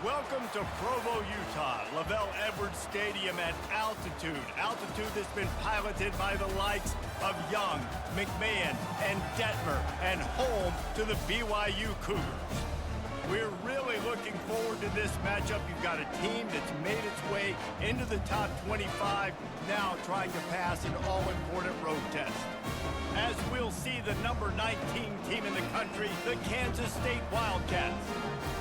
Welcome to Provo, Utah, Lavelle Edwards Stadium at altitude. Altitude that's been piloted by the likes of Young, McMahon, and Detmer, and home to the BYU Cougars. We're really looking forward to this matchup. You've got a team that's made its way into the top 25, now trying to pass an all-important road test. As we'll see the number 19 team in the country, the Kansas State Wildcats,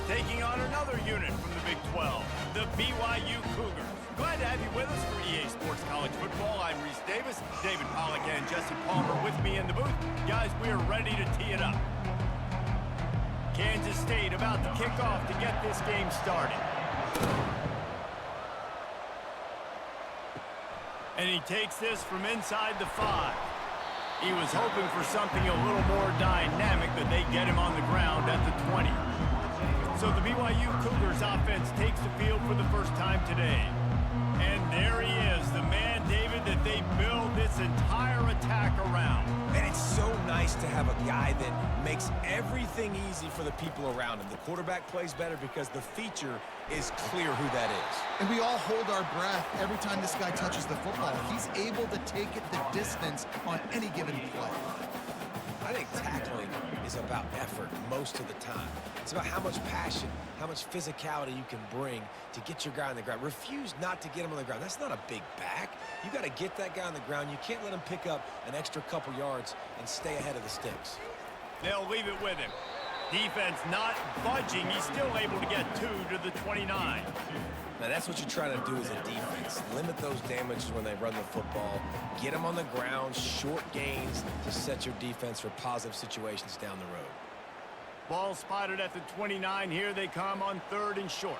taking on another unit from the Big 12, the BYU Cougars. Glad to have you with us for EA Sports College Football. I'm Reese Davis, David Pollack and Jesse Palmer with me in the booth. Guys, we are ready to tee it up. Kansas State about to kick off to get this game started. And he takes this from inside the 5. He was hoping for something a little more dynamic, but they get him on the ground at the 20. So the BYU Cougars offense takes the field for the first time today. And there he is, the man, David, that they build this entire attack around. And it's so nice to have a guy that makes everything easy for the people around him. The quarterback plays better because the feature is clear who that is. And we all hold our breath every time this guy touches the football. He's able to take it the distance on any given play. I think tackling is about effort most of the time. It's about how much passion, how much physicality you can bring to get your guy on the ground. Refuse not to get him on the ground. That's not a big back. You got to get that guy on the ground. You can't let him pick up an extra couple yards and stay ahead of the sticks. They'll leave it with him. Defense not budging. He's still able to get 2 to the 29. Now, that's what you're trying to do as a defense. Limit those damages when they run the football. Get them on the ground, short gains to set your defense for positive situations down the road. Ball spotted at the 29. Here they come on 3rd and short.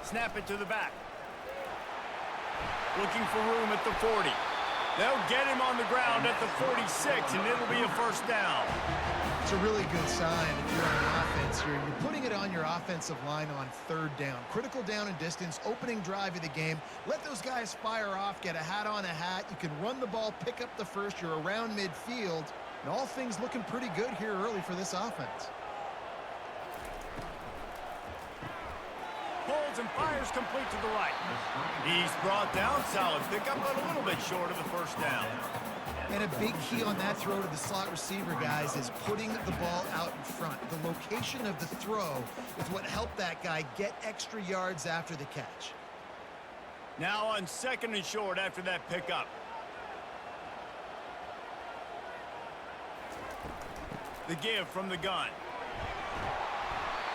Snap it to the back. Looking for room at the 40. They'll get him on the ground at the 46, and it'll be a first down. It's a really good sign if you're on the offense here. You're putting it on your offensive line on 3rd down. Critical down and distance, opening drive of the game. Let those guys fire off, get a hat on a hat. You can run the ball, pick up the first. You're around midfield. And all things looking pretty good here early for this offense. Pulls and fires complete to the right. He's brought down, solid pickup, but a little bit short of the first down. And a big key on that throw to the slot receiver, guys, is putting the ball out in front. The location of the throw is what helped that guy get extra yards after the catch. Now on 2nd and short after that pickup. The give from the gun.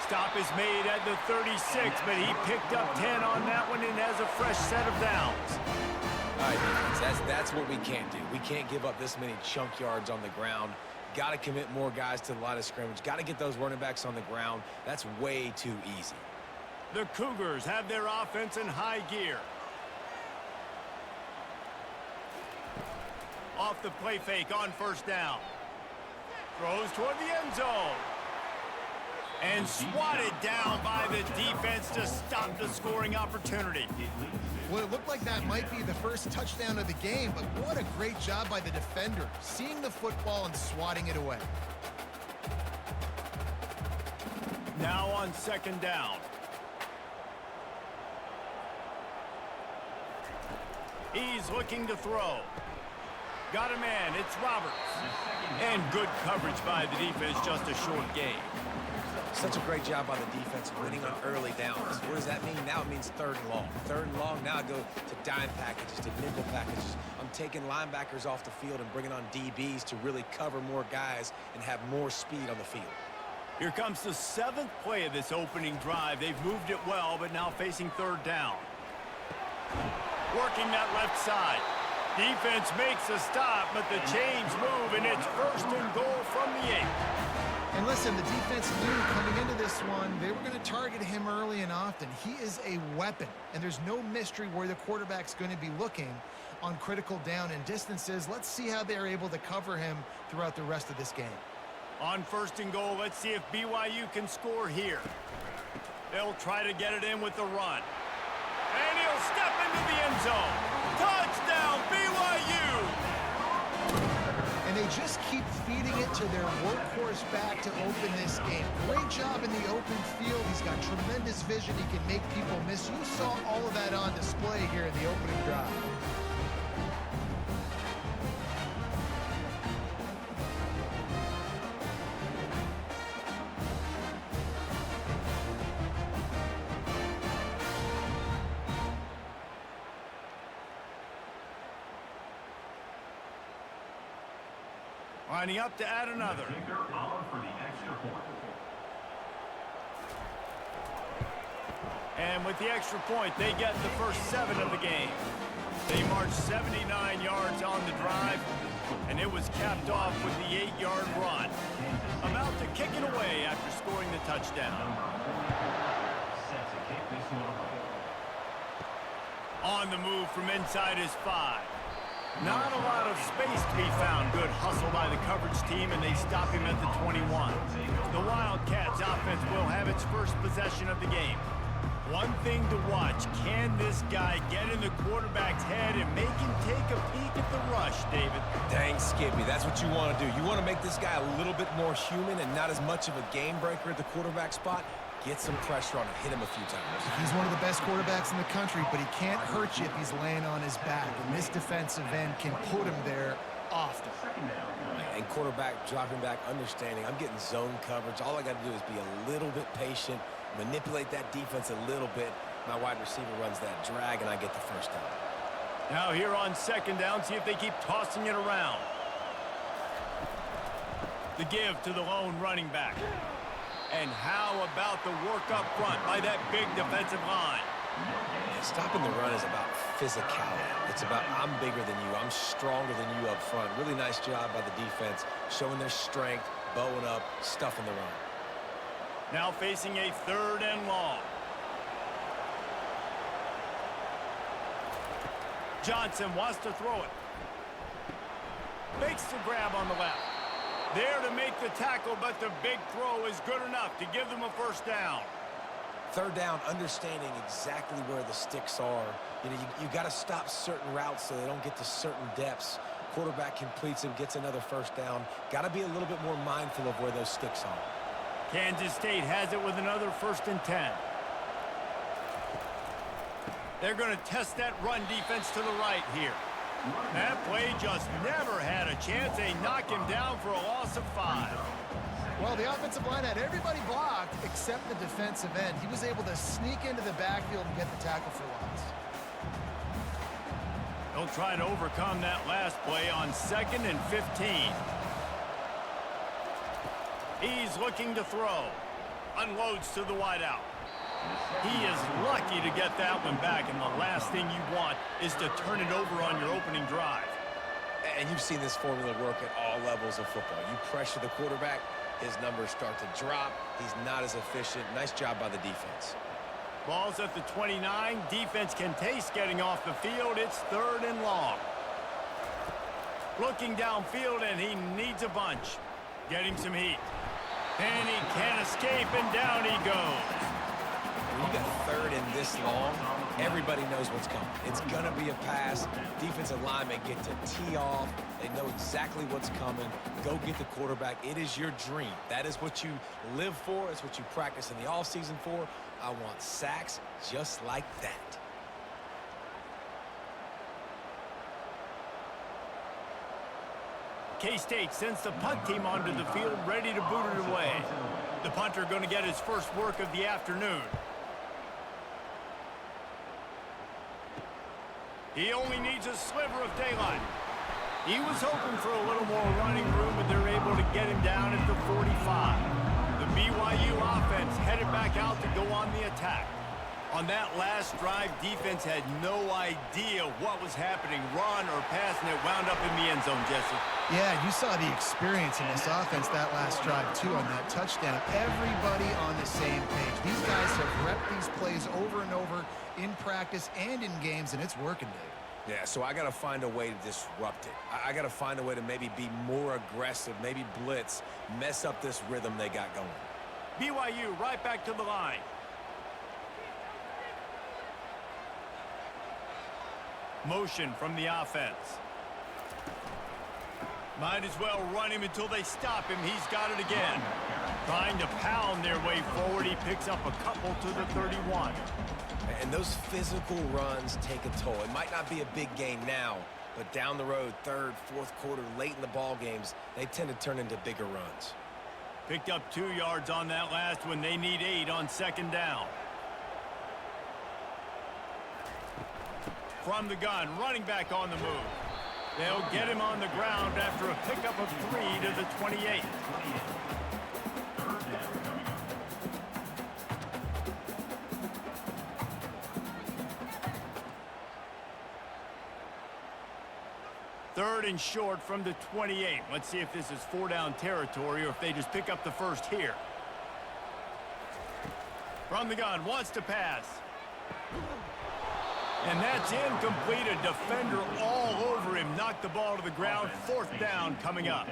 Stop is made at the 36, but he picked up 10 on that one and has a fresh set of downs. All right, defense, that's what we can't do. We can't give up this many chunk yards on the ground. Got to commit more guys to the line of scrimmage. Got to get those running backs on the ground. That's way too easy. The Cougars have their offense in high gear. Off the play fake on 1st down. Throws toward the end zone. And swatted down by the defense to stop the scoring opportunity. Well, it looked like that might be the first touchdown of the game, but what a great job by the defender, seeing the football and swatting it away. Now on 2nd down. He's looking to throw. Got a man, it's Roberts. And good coverage by the defense, just a short gain. Such a great job by the defense winning on early downs. What does that mean? Now it means 3rd and long. 3rd and long, now I go to dime packages, to nickel packages. I'm taking linebackers off the field and bringing on DBs to really cover more guys and have more speed on the field. Here comes the 7th play of this opening drive. They've moved it well, but now facing 3rd down. Working that left side. Defense makes a stop, but the chains move, and it's 1st and goal from the 8. And listen, the defense knew coming into this one, they were going to target him early and often. He is a weapon, and there's no mystery where the quarterback's going to be looking on critical down and distances. Let's see how they're able to cover him throughout the rest of this game. On 1st and goal, let's see if BYU can score here. They'll try to get it in with the run. And he'll step into the end zone. Touchdown, BYU! and they just keep feeding it to their workhorse back to open this game. Great job in the open field. He's got tremendous vision. He can make people miss. You saw all of that on display here in the opening drive. Lining up to add another. And with the extra point, they get the first 7 of the game. They marched 79 yards on the drive, and it was capped off with the 8-yard run. About to kick it away after scoring the touchdown. On the move from inside his 5. Not a lot of space to be found. Good hustle by the coverage team, and they stop him at the 21. The Wildcats offense will have its first possession of the game. One thing to watch, can this guy get in the quarterback's head and make him take a peek at the rush, David? Dang, Skippy, that's what you want to do. You want to make this guy a little bit more human and not as much of a game breaker at the quarterback spot. Get some pressure on him, hit him a few times. He's one of the best quarterbacks in the country, but he can't hurt you if he's laying on his back. And this defensive end can put him there often. And quarterback dropping back, understanding, I'm getting zone coverage. All I got to do is be a little bit patient, manipulate that defense a little bit. My wide receiver runs that drag, and I get the first down. Now here on second down, see if they keep tossing it around. The give to the lone running back. And how about the work up front by that big defensive line? Yeah, stopping the run is about physicality. It's about I'm bigger than you. I'm stronger than you up front. Really nice job by the defense, showing their strength, bowing up, stuffing the run. Now facing a 3rd and long. Johnson wants to throw it. Makes the grab on the left. There to make the tackle, but the big throw is good enough to give them a first down. 3rd down, understanding exactly where the sticks are. You know, you got to stop certain routes so they don't get to certain depths. Quarterback completes them, gets another first down. Got to be a little bit more mindful of where those sticks are. Kansas State has it with another 1st and 10. They're going to test that run defense to the right here. That play just never had a chance. They knock him down for a loss of 5. Well, the offensive line had everybody blocked except the defensive end. He was able to sneak into the backfield and get the tackle for loss. They'll try to overcome that last play on 2nd and 15. He's looking to throw. Unloads to the wideout. He is lucky to get that one back, and the last thing you want is to turn it over on your opening drive. And you've seen this formula work at all levels of football. You pressure the quarterback, his numbers start to drop. He's not as efficient. Nice job by the defense. Ball's at the 29. Defense can taste getting off the field. It's 3rd and long. Looking downfield, and he needs a bunch. Getting some heat. And he can't escape, and down he goes. When you got 3rd and this long, everybody knows what's coming. It's going to be a pass. Defensive linemen get to tee off. They know exactly what's coming. Go get the quarterback. It is your dream. That is what you live for. It's what you practice in the offseason for. I want sacks just like that. K-State sends the punt team onto the field, ready to boot it away. The punter going to get his first work of the afternoon. He only needs a sliver of daylight. He was hoping for a little more running room, but they're able to get him down at the 45. The BYU offense headed back out to go on the attack. On that last drive, defense had no idea what was happening, run or pass, and it wound up in the end zone, Jesse. Yeah, you saw the experience in this offense that last drive, too, on that touchdown. Everybody on the same page. These guys have repped these plays over and over in practice and in games, and it's working, Dave. Yeah, so I got to find a way to disrupt it. I got to find a way to maybe be more aggressive, maybe blitz, mess up this rhythm they got going. BYU right back to the line. Motion from the offense. Might as well run him until they stop him. He's got it again. Trying to pound their way forward. He picks up a couple to the 31. And those physical runs take a toll. It might not be a big gain now, but down the road, third, fourth quarter, late in the ball games, they tend to turn into bigger runs. Picked up 2 yards on that last one. They need 8 on second down. From the gun, running back on the move. They'll get him on the ground after a pickup of 3 to the 28. Third and short from the 28. Let's see if this is 4-down territory or if they just pick up the first here. From the gun, wants to pass. And that's incomplete. A defender all over him. Knocked the ball to the ground. 4th down coming up.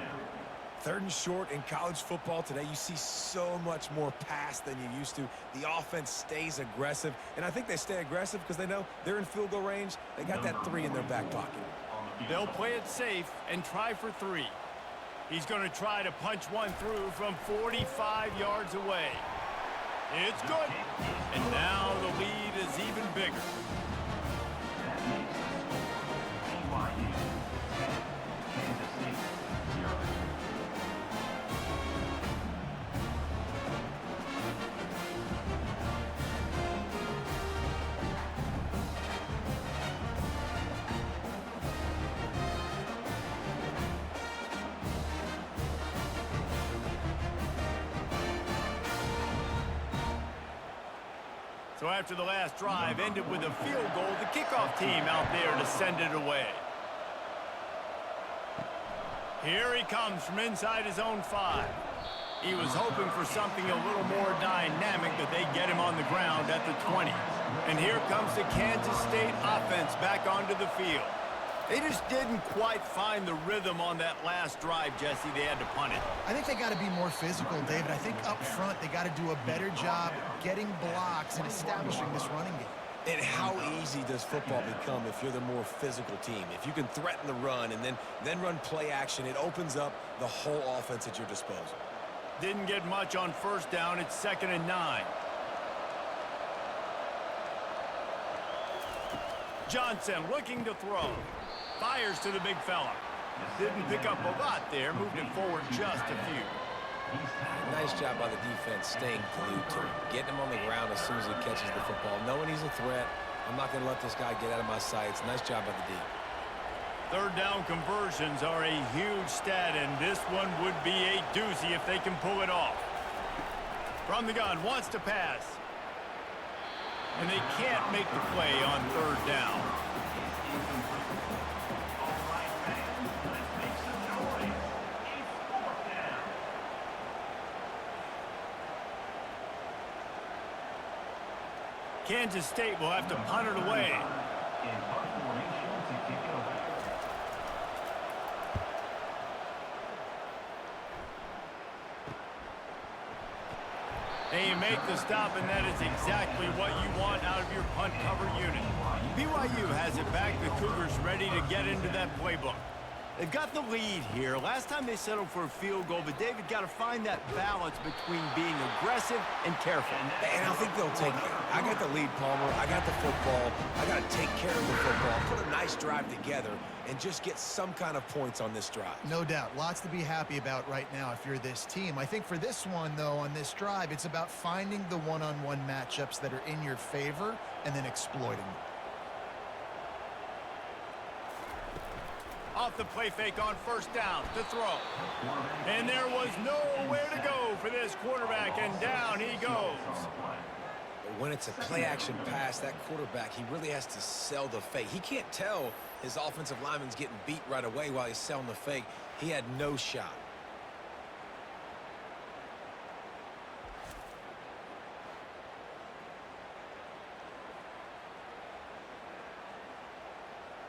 Third and short in college football today, you see so much more pass than you used to. The offense stays aggressive, and I think they stay aggressive because they know they're in field goal range. They got that 3 in their back pocket. They'll play it safe and try for 3. He's going to try to punch one through from 45 yards away. It's good. And now the lead is even bigger. BYU 10, Kansas State 0. So after the last drive ended with a field goal, the kickoff team out there to send it away. Here he comes from inside his own 5. He was hoping for something a little more dynamic, but they get him on the ground at the 20. And here comes the Kansas State offense back onto the field. They just didn't quite find the rhythm on that last drive, Jesse. They had to punt it. I think they got to be more physical, David. I think up front they got to do a better job getting blocks and establishing this running game. And how easy does football become if you're the more physical team? If you can threaten the run and then run play action, it opens up the whole offense at your disposal. Didn't get much on first down. It's 2nd and 9. Johnson looking to throw. Fires to the big fella. Didn't pick up a lot there. Moved it forward just a few. Nice job by the defense staying glued to him. Getting him on the ground as soon as he catches the football. Knowing he's a threat. I'm not going to let this guy get out of my sights. Nice job by the D. 3rd down conversions are a huge stat, and this one would be a doozy if they can pull it off. From the gun, wants to pass. And they can't make the play on 3rd down. Kansas State will have to punt it away. They make the stop, and that is exactly what you want out of your punt cover unit. BYU has it back. The Cougars ready to get into that playbook. They've got the lead here. Last time they settled for a field goal, but David got to find that balance between being aggressive and careful. And I think they'll take it. I got the lead, Palmer. I got the football. I got to take care of the football, put a nice drive together, and just get some kind of points on this drive. No doubt. Lots to be happy about right now if you're this team. I think for this one, though, on this drive, it's about finding the one-on-one matchups that are in your favor and then exploiting them. Off the play fake on first down to throw. And there was nowhere to go for this quarterback, and down he goes. But when it's a play-action pass, that quarterback, he really has to sell the fake. He can't tell his offensive lineman's getting beat right away while he's selling the fake. He had no shot.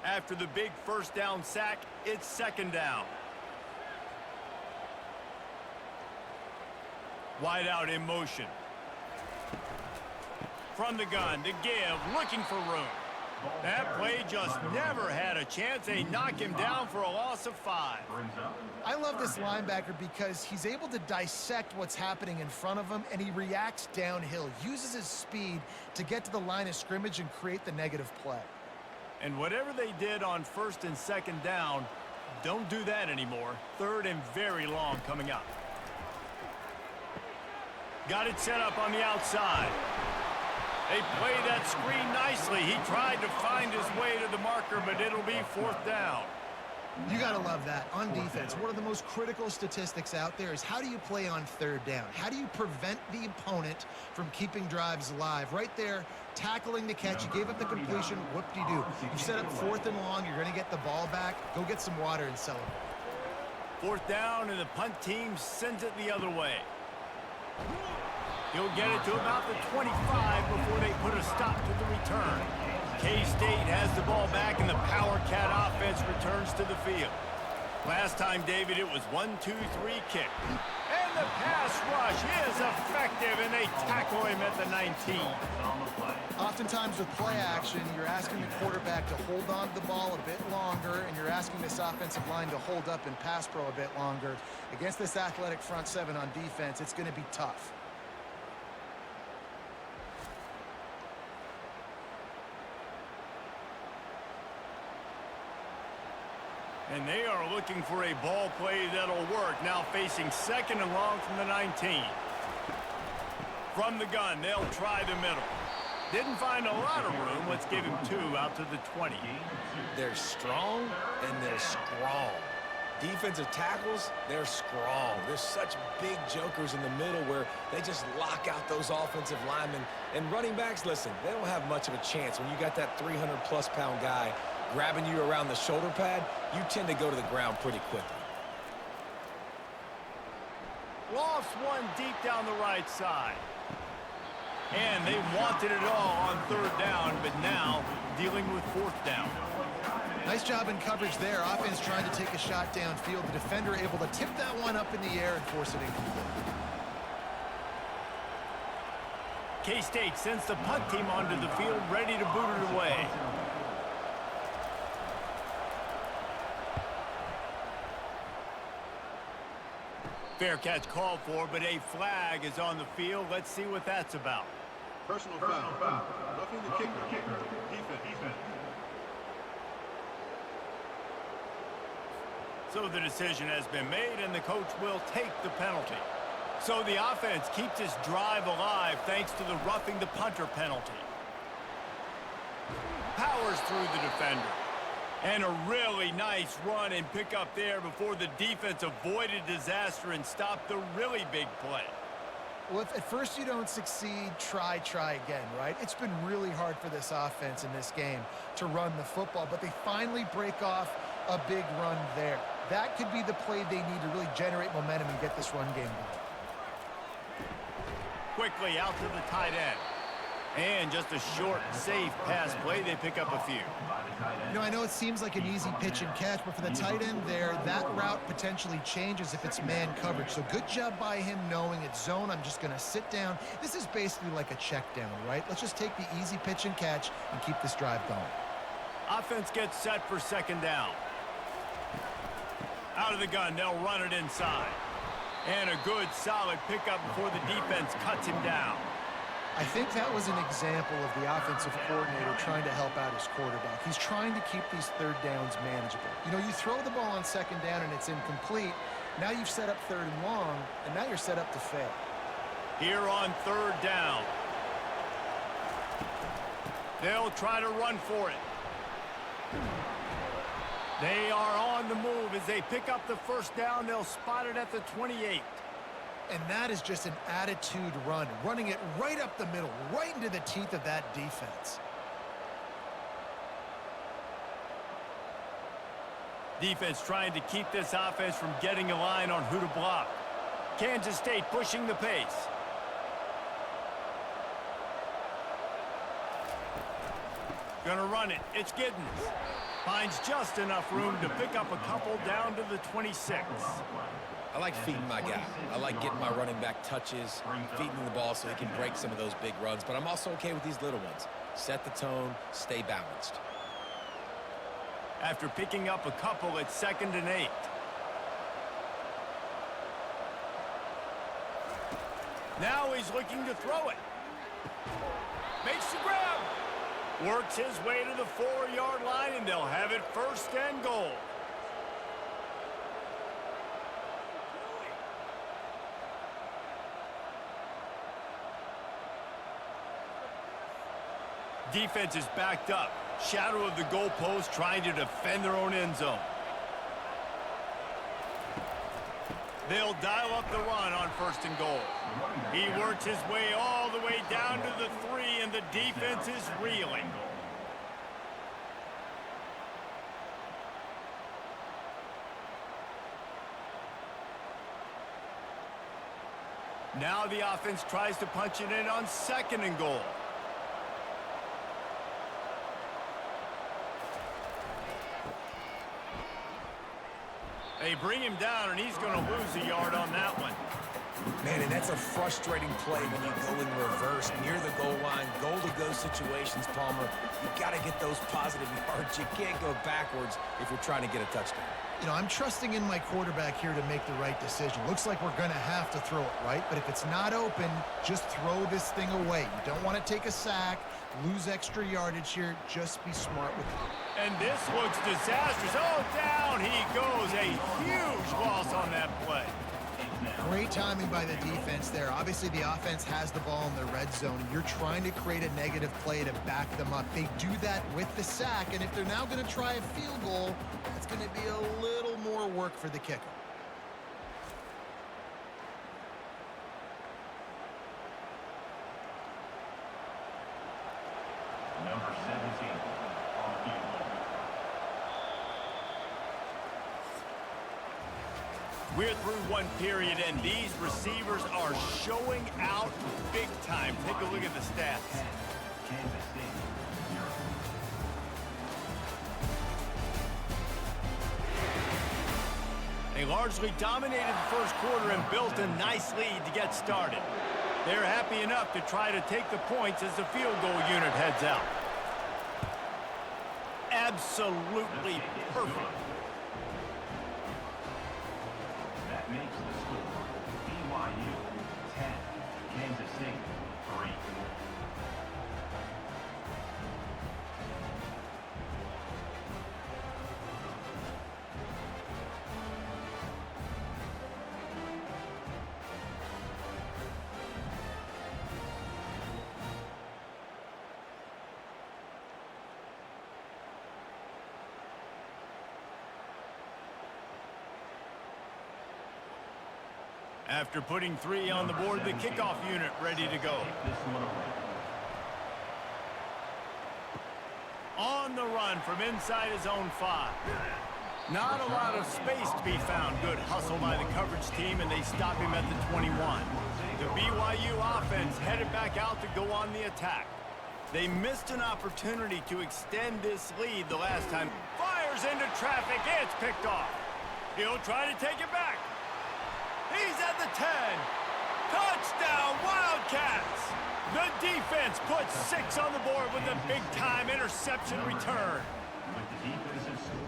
After the big first down sack, it's 2nd down. Wide out in motion. From the gun, to give, looking for room. That play just never had a chance. They knock him down for a loss of 5. I love this linebacker because he's able to dissect what's happening in front of him, and he reacts downhill, uses his speed to get to the line of scrimmage and create the negative play. And whatever they did on 1st and 2nd down, don't do that anymore. 3rd and very long coming up. Got it set up on the outside. They play that screen nicely. He tried to find his way to the marker, but it'll be 4th down. You got to love that. On defense, one of the most critical statistics out there is how do you play on 3rd down? How do you prevent the opponent from keeping drives alive? Right there, tackling the catch. You gave up the completion. What do? You set up 4th and long. You're going to get the ball back. Go get some water and celebrate. 4th down, and the punt team sends it the other way. He'll get it to about the 25 before they put a stop to the return. K-State has the ball back, and the Power Cat offense returns to the field. Last time, David, it was 1-2-3 kick. And the pass rush is effective, and they tackle him at the 19. Oftentimes with play action, you're asking the quarterback to hold on to the ball a bit longer, and you're asking this offensive line to hold up in pass pro a bit longer. Against this athletic front 7 on defense, it's going to be tough. And they are looking for a ball play that'll work. Now facing 2nd and long from the 19. From the gun, they'll try the middle. Didn't find a lot of room. Let's give him 2 out to the 20. They're strong and they're strong. Defensive tackles, they're strong. There's such big jokers in the middle where they just lock out those offensive linemen. And running backs, listen, they don't have much of a chance. When you got that 300-plus pound guy grabbing you around the shoulder pad, you tend to go to the ground pretty quickly. Lofts one deep down the right side. And they wanted it all on 3rd down, but now dealing with 4th down. Nice job in coverage there. Offense trying to take a shot downfield. The defender able to tip that one up in the air and force it incomplete. K-State sends the punt team onto the field, ready to boot it away. Fair catch called for, but a flag is on the field. Let's see what that's about. Personal foul. Roughing the kicker. Defense. So the decision has been made, and the coach will take the penalty. So the offense keeps this drive alive thanks to the roughing the punter penalty. Powers through the defender. And a really nice run and pick up there before the defense avoided disaster and stopped the really big play. Well, if at first you don't succeed, try again, right? It's been really hard for this offense in this game to run the football, but they finally break off a big run there. That could be the play they need to really generate momentum and get this run game going. Quickly out to the tight end. And just a short, safe pass play. They pick up a few. You know, I know it seems like an easy pitch and catch, but for the tight end there, that route potentially changes if it's man coverage. So good job by him knowing it's zone. I'm just going to sit down. This is basically like a check down, right? Let's just take the easy pitch and catch and keep this drive going. Offense gets set for 2nd down. Out of the gun, they'll run it inside. And a good, solid pickup before the defense cuts him down. I think that was an example of the offensive coordinator trying to help out his quarterback. He's trying to keep these 3rd downs manageable. You know, you throw the ball on 2nd down and it's incomplete. Now you've set up 3rd and long, and now you're set up to fail. Here on 3rd down. They'll try to run for it. They are on the move as they pick up the 1st down. They'll spot it at the 28. And that is just an attitude run, running it right up the middle, right into the teeth of that defense. Defense trying to keep this offense from getting a line on who to block. Kansas State pushing the pace. Gonna run it. It's Giddens. Finds just enough room to pick up a couple down to the 26. I like feeding my guy. I like getting my running back touches, feeding him the ball so he can break some of those big runs. But I'm also okay with these little ones. Set the tone, stay balanced. After picking up a couple, it's 2nd and 8. Now he's looking to throw it. Makes the grab. Works his way to the 4-yard line, and they'll have it 1st and goal. Defense is backed up. Shadow of the goalpost, trying to defend their own end zone. They'll dial up the run on 1st and goal. He works his way all the way down to the 3, and the defense is reeling. Now the offense tries to punch it in on 2nd and goal. They bring him down, and he's going to lose a yard on that one. Man, and that's a frustrating play when you go in reverse near the goal line, goal-to-go situations, Palmer. You got to get those positive yards. You can't go backwards if you're trying to get a touchdown. You know, I'm trusting in my quarterback here to make the right decision. Looks like we're going to have to throw it, right? But if it's not open, just throw this thing away. You don't want to take a sack, lose extra yardage here. Just be smart with it. And this looks disastrous. Oh, down he goes. A huge loss on that play. Great timing by the defense there. Obviously, the offense has the ball in the red zone, and you're trying to create a negative play to back them up. They do that with the sack, and if they're now going to try a field goal, it's going to be a little more work for the kicker. Number 17 on the field. We're through one period, and these receivers are showing out big time. Take a look at the stats. Kansas State 0. They largely dominated the 1st quarter and built a nice lead to get started. They're happy enough to try to take the points as the field goal unit heads out. Absolutely perfect. That makes the score BYU 10, Kansas State 3. After putting 3 on the board, the kickoff unit ready to go. On the run from inside his own 5. Not a lot of space to be found. Good hustle by the coverage team, and they stop him at the 21. The BYU offense headed back out to go on the attack. They missed an opportunity to extend this lead the last time. Fires into traffic. It's picked off. He'll try to take it back. He's at the 10. Touchdown, Wildcats! The defense puts 6 on the board with a big-time interception return.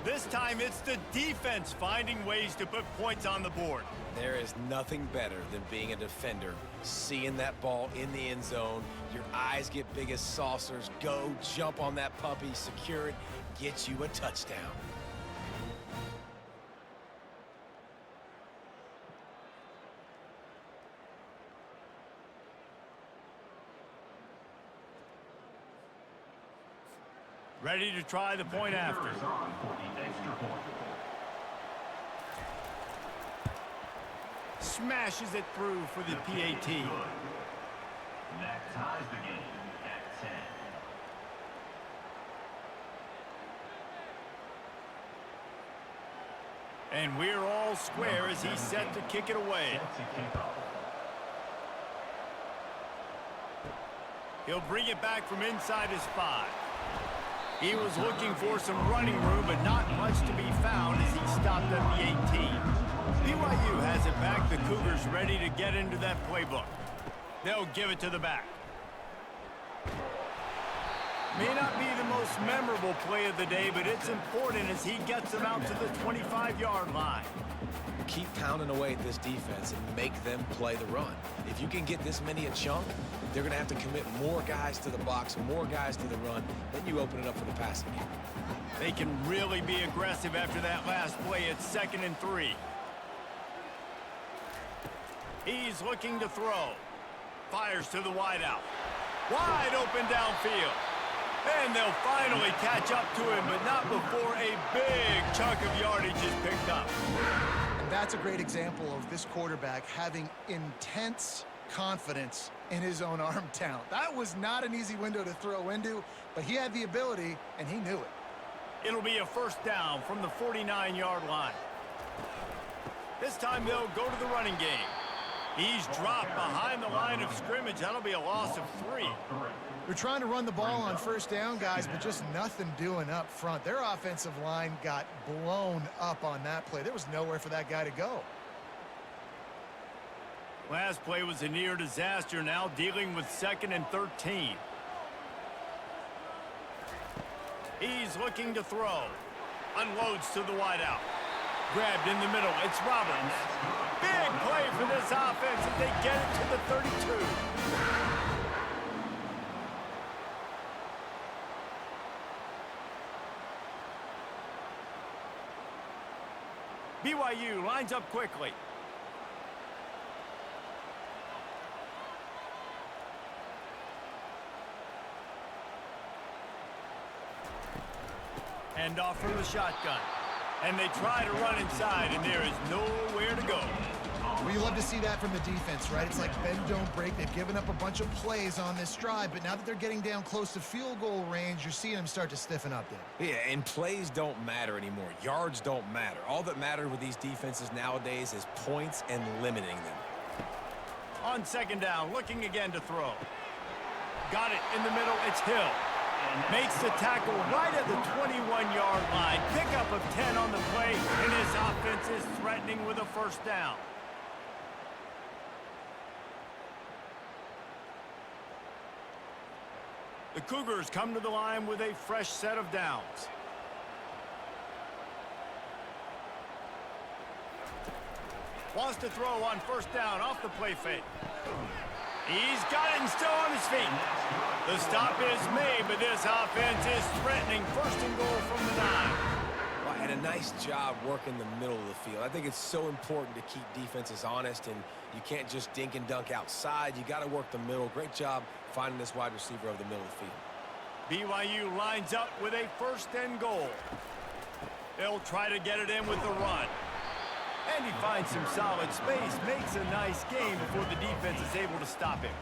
This time, it's the defense finding ways to put points on the board. There is nothing better than being a defender, seeing that ball in the end zone. Your eyes get big as saucers. Go, jump on that puppy, secure it, get you a touchdown. Ready to try the point after. Smashes it through for the PAT. That ties the game at 10. And we're all square as he's set to kick it away. He'll bring it back from inside his 5. He was looking for some running room, but not much to be found as he stopped at the 18. BYU has it back. The Cougars ready to get into that playbook. They'll give it to the back. May not be the most memorable play of the day, but it's important as he gets them out to the 25-yard line. Keep pounding away at this defense and make them play the run. If you can get this many a chunk, they're going to have to commit more guys to the box, more guys to the run. Then you open it up for the passing game. They can really be aggressive after that last play. It's 2nd and 3. He's looking to throw. Fires to the wideout. Wide open downfield. And they'll finally catch up to him, but not before a big chunk of yardage is picked up. And that's a great example of this quarterback having intense confidence in his own arm talent. That was not an easy window to throw into, but he had the ability, and he knew it. It'll be a 1st down from the 49-yard line. This time they'll go to the running game. He's dropped behind the line of scrimmage. That'll be a loss of 3. They're trying to run the ball on 1st down, guys, but just nothing doing up front. Their offensive line got blown up on that play. There was nowhere for that guy to go. Last play was a near disaster, now dealing with 2nd and 13. He's looking to throw. Unloads to the wideout. Grabbed in the middle. It's Roberts. Big play for this offense as they get it to the 32. BYU lines up quickly. Hand off from the shotgun. And they try to run inside, and there is nowhere to go. Well, you love to see that from the defense, right? It's like bend, don't break. They've given up a bunch of plays on this drive, but now that they're getting down close to field goal range, you're seeing them start to stiffen up there. Yeah, and plays don't matter anymore. Yards don't matter. All that matters with these defenses nowadays is points and limiting them. On 2nd down, looking again to throw. Got it in the middle. It's Hill. Makes the tackle right at the 21-yard line. Pickup of 10 on the play, and his offense is threatening with a 1st down. The Cougars come to the line with a fresh set of downs. Wants to throw on 1st down off the play fake. He's got it and still on his feet. The stop is made, but this offense is threatening 1st and goal from the 9. Well, and a nice job working the middle of the field. I think it's so important to keep defenses honest, and you can't just dink and dunk outside. You got to work the middle. Great job finding this wide receiver over the middle of the field. BYU lines up with a 1st and goal. They'll try to get it in with the run. And he finds some solid space, makes a nice game before the defense is able to stop him.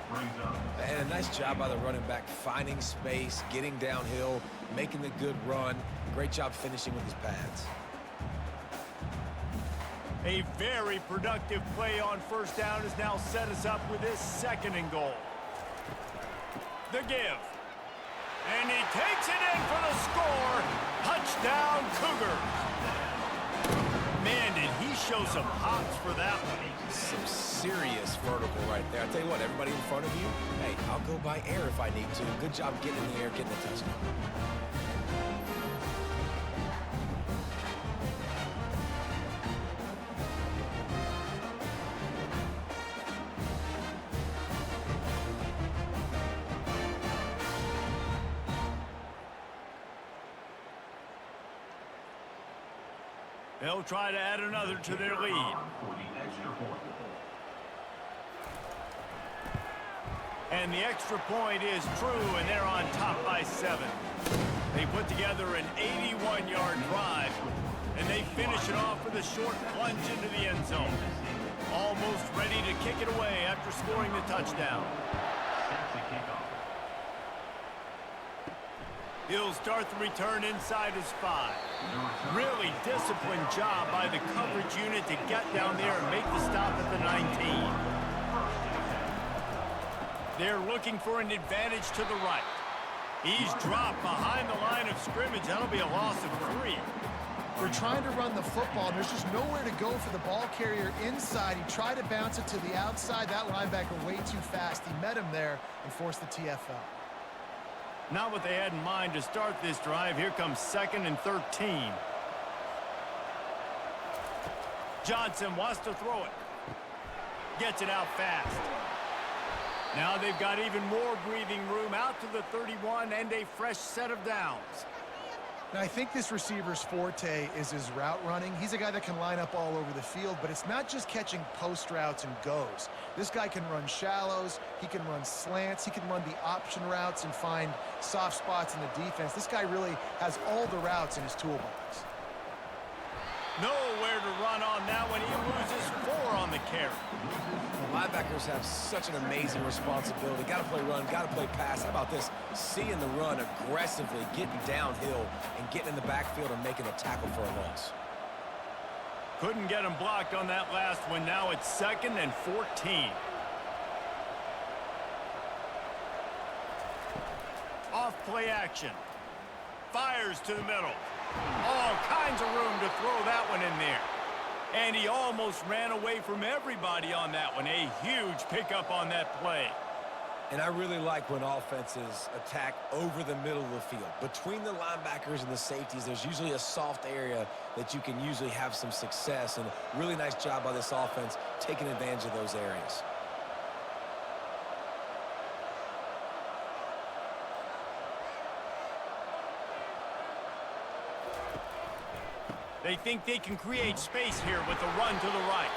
And a nice job by the running back, finding space, getting downhill, making the good run. Great job finishing with his pads. A very productive play on 1st down has now set us up with this 2nd and goal. The give. And he takes it in for the score. Touchdown, Cougars. Man, did he show some hops for that one. Some serious vertical right there. I'll tell you what, everybody in front of you, hey, I'll go by air if I need to. Good job getting in the air, getting the touchdown. They'll try to add another to their lead. And the extra point is true, and they're on top by 7. They put together an 81-yard drive, and they finish it off with a short plunge into the end zone. Almost ready to kick it away after scoring the touchdown. He'll start the return inside his 5. Really disciplined job by the coverage unit to get down there and make the stop at the 19. They're looking for an advantage to the right. He's dropped behind the line of scrimmage. That'll be a loss of 3. They're trying to run the football, and there's just nowhere to go for the ball carrier inside. He tried to bounce it to the outside. That linebacker way too fast. He met him there and forced the TFL. Not what they had in mind to start this drive. Here comes 2nd and 13. Johnson wants to throw it. Gets it out fast. Now they've got even more breathing room out to the 31 and a fresh set of downs. Now, I think this receiver's forte is his route running. He's a guy that can line up all over the field, but it's not just catching post routes and goes. This guy can run shallows, he can run slants, he can run the option routes and find soft spots in the defense. This guy really has all the routes in his toolbox. Nowhere to run on that one. He loses 4 on the carry. The linebackers have such an amazing responsibility. Got to play run, got to play pass. How about this? Seeing the run aggressively, getting downhill, and getting in the backfield and making a tackle for a loss. Couldn't get him blocked on that last one. Now it's 2nd and 14. Off play action. Fires to the middle. All kinds of room to throw that one in there. And he almost ran away from everybody on that one. A huge pickup on that play. And I really like when offenses attack over the middle of the field. Between the linebackers and the safeties, there's usually a soft area that you can usually have some success. And a really nice job by this offense taking advantage of those areas. They think they can create space here with a run to the right.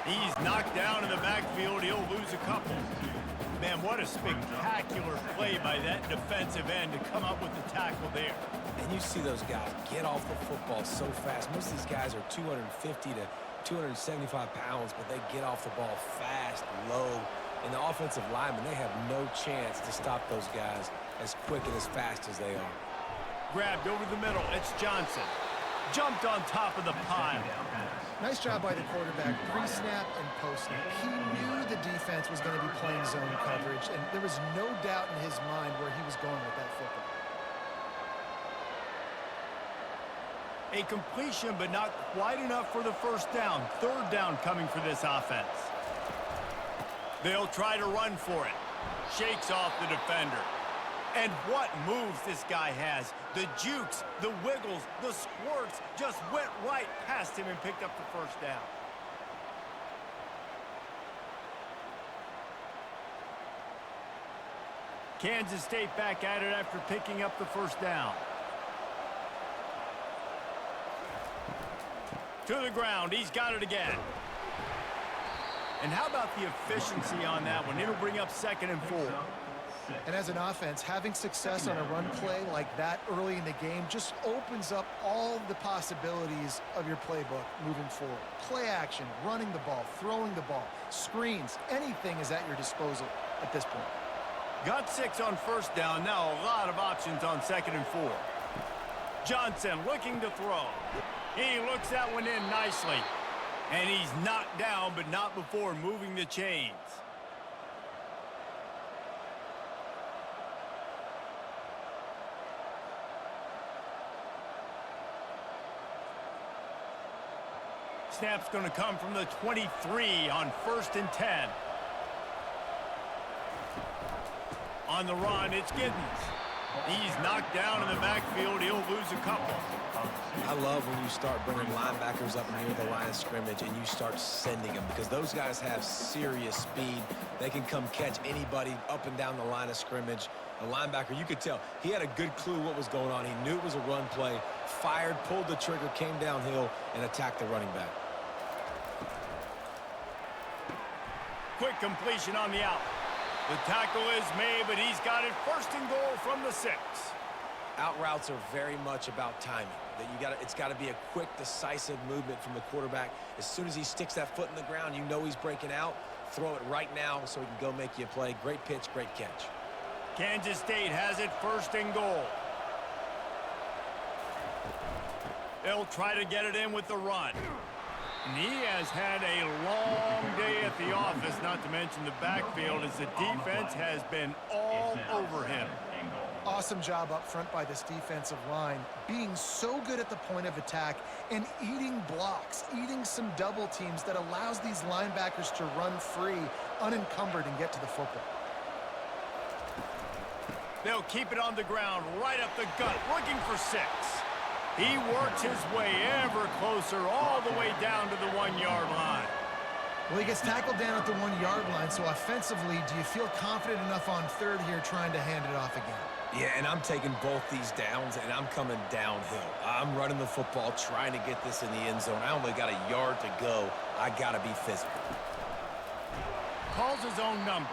He's knocked down in the backfield. He'll lose a couple. Man, what a spectacular play by that defensive end to come up with the tackle there. And you see those guys get off the football so fast. Most of these guys are 250 to 275 pounds, but they get off the ball fast, low. And the offensive linemen, they have no chance to stop those guys as quick and as fast as they are. Grabbed over the middle. It's Johnson. Jumped on top of the pile. Nice job by the quarterback, pre-snap and post-snap. He knew the defense was going to be playing zone coverage, and there was no doubt in his mind where he was going with that football. A completion, but not quite enough for the first down. 3rd down coming for this offense. They'll try to run for it. Shakes off the defender. And what moves this guy has. The jukes, the wiggles, the squirts just went right past him and picked up the first down. Kansas State back at it after picking up the first down. To the ground. He's got it again. And how about the efficiency on that one? It'll bring up 2nd and 4. And as an offense, having success on a run play like that early in the game just opens up all the possibilities of your playbook moving forward. Play action, running the ball, throwing the ball, screens, anything is at your disposal at this point. Got 6 on first down. Now a lot of options on 2nd and 4. Johnson looking to throw. He looks that one in nicely. And he's knocked down, but not before moving the chains. Snap's going to come from the 23 on 1st and 10. On the run, it's Giddens. He's knocked down in the backfield. He'll lose a couple. I love when you start bringing linebackers up near the line of scrimmage and you start sending them, because those guys have serious speed. They can come catch anybody up and down the line of scrimmage. The linebacker, you could tell, he had a good clue what was going on. He knew it was a run play, fired, pulled the trigger, came downhill, and attacked the running back. Quick completion on the out. The tackle is made, but he's got it 1st and goal from the 6. Out routes are very much about timing. It's got to be a quick, decisive movement from the quarterback. As soon as he sticks that foot in the ground, you know he's breaking out. Throw it right now so he can go make you a play. Great pitch, great catch. Kansas State has it 1st and goal. They'll try to get it in with the run. And he has had a long day at the office, not to mention the backfield, as the defense has been all over him. Awesome job up front by this defensive line, being so good at the point of attack and eating blocks, eating some double teams that allows these linebackers to run free, unencumbered, and get to the football. They'll keep it on the ground, right up the gut, looking for 6. He works his way ever closer, all the way down to the 1-yard line. Well, he gets tackled down at the 1-yard line, so offensively, do you feel confident enough on third here trying to hand it off again? Yeah, and I'm taking both these downs, and I'm coming downhill. I'm running the football, trying to get this in the end zone. I only got a yard to go. I got to be physical. Calls his own number.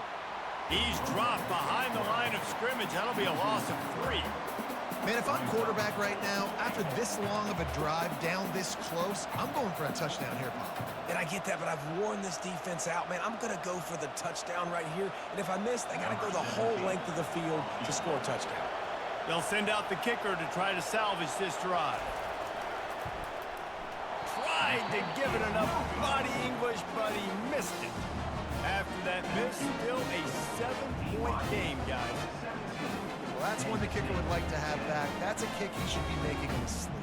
He's dropped behind the line of scrimmage. That'll be a loss of 3. Man, if I'm quarterback right now, after this long of a drive down this close, I'm going for a touchdown here, Pop. And I get that, but I've worn this defense out, man. I'm going to go for the touchdown right here. And if I miss, I got to go the whole length of the field to score a touchdown. They'll send out the kicker to try to salvage this drive. Tried to give it enough body English, but he missed it. After that miss, still a 7-point game, guys. Well, that's one the kicker would like to have back. That's a kick he should be making in his sleep.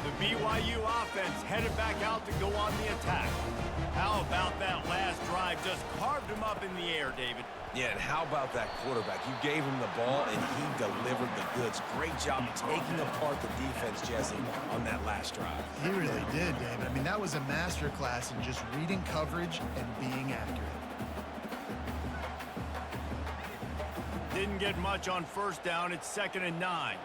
The BYU offense headed back out to go on the attack. How about that last drive? Just carved him up in the air, David. Yeah, and how about that quarterback? You gave him the ball, and he delivered the goods. Great job taking apart the defense, Jesse, on that last drive. He really did, David. I mean, that was a masterclass in just reading coverage and being accurate. Didn't get much on first down. It's 2nd and 9.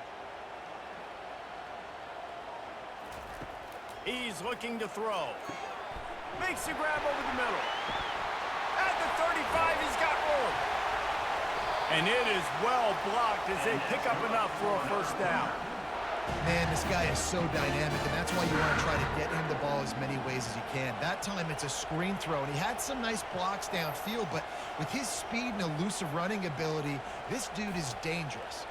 He's looking to throw. Makes the grab over the middle. At the 35, he's got room. And it is well blocked as they pick up enough for a first down. Man, this guy is so dynamic, and that's why you want to try to get him the ball as many ways as you can. That time, it's a screen throw, and he had some nice blocks downfield, but with his speed and elusive running ability, this dude is dangerous.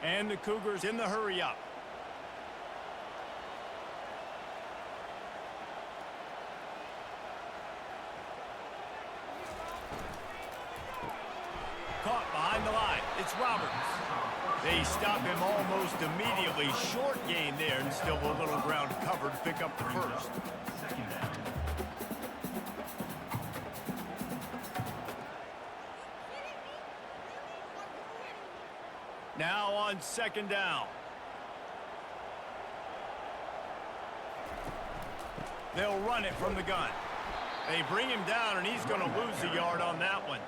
And the Cougars in the hurry-up. Caught behind the line. It's Roberts. They stop him almost immediately. Short gain there, and still a little ground covered to pick up the first. Now on 2nd down. They'll run it from the gun. They bring him down, and he's going to lose a yard on that one.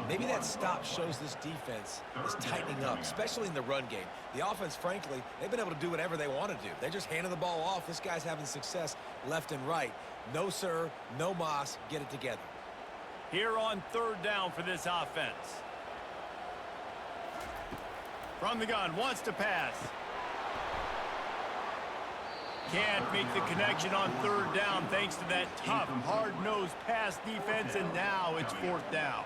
Maybe that stop shows this defense is tightening up, especially in the run game. The offense, frankly, they've been able to do whatever they want to do. They're just handing the ball off. This guy's having success left and right. No, sir, no mas. Get it together. Here on 3rd down for this offense. From the gun, wants to pass. Can't make the connection on 3rd down thanks to that tough, hard-nosed pass defense, and now it's 4th down.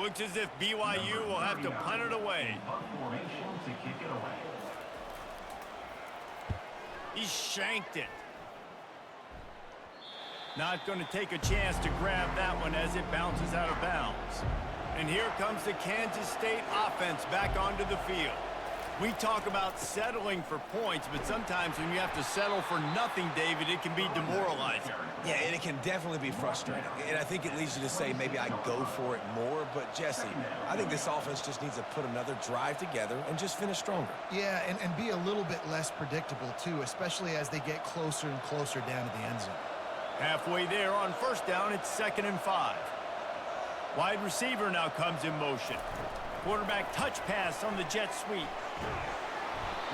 Looks as if BYU will have to punt it away. He shanked it. Not going to take a chance to grab that one as it bounces out of bounds. And here comes the Kansas State offense back onto the field. We talk about settling for points, but sometimes when you have to settle for nothing, David, it can be demoralizing. Yeah, and it can definitely be frustrating. And I think it leads you to say maybe I go for it more. But, Jesse, I think this offense just needs to put another drive together and just finish stronger. Yeah, and be a little bit less predictable, too, especially as they get closer and closer down to the end zone. Halfway there on 1st down, it's 2nd and 5. Wide receiver now comes in motion. Quarterback touch pass on the jet sweep.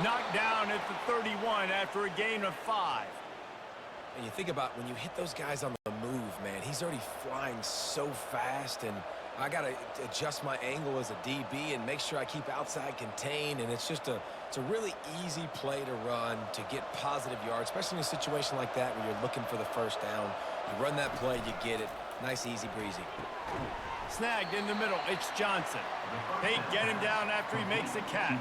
Knocked down at the 31 after a gain of 5. And you think about when you hit those guys on the move, man, he's already flying so fast, and I got to adjust my angle as a DB and make sure I keep outside contained, and it's a really easy play to run to get positive yards, especially in a situation like that where you're looking for the first down. You run that play, you get it. Nice, easy breezy. Snagged in the middle. It's Johnson. They get him down after he makes the catch.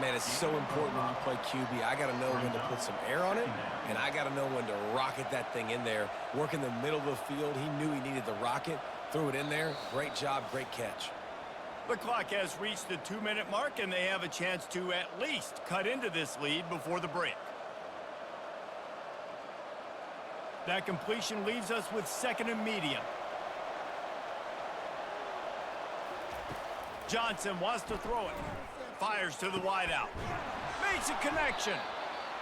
Man, it's so important when you play QB. I got to know when to put some air on it, and I got to know when to rocket that thing in there. Work in the middle of the field. He knew he needed the rocket. Threw it in there. Great job, great catch. The clock has reached the 2-minute mark, and they have a chance to at least cut into this lead before the break. That completion leaves us with 2nd and medium. Johnson wants to throw it. Fires to the wideout. Makes a connection.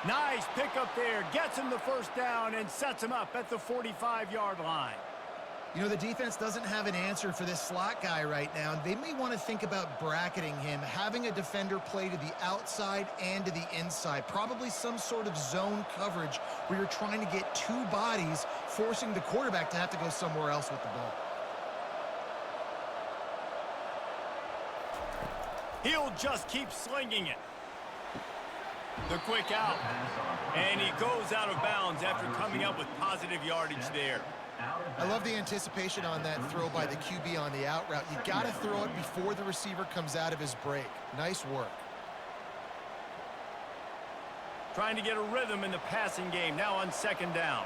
Nice pickup there. Gets him the first down and sets him up at the 45-yard line. You know, the defense doesn't have an answer for this slot guy right now. They may want to think about bracketing him, having a defender play to the outside and to the inside. Probably some sort of zone coverage where you're trying to get two bodies, forcing the quarterback to have to go somewhere else with the ball. He'll just keep slinging it. The quick out. And he goes out of bounds after coming up with positive yardage there. I love the anticipation on that throw by the QB on the out route. You got to throw it before the receiver comes out of his break. Nice work. Trying to get a rhythm in the passing game, now on 2nd down.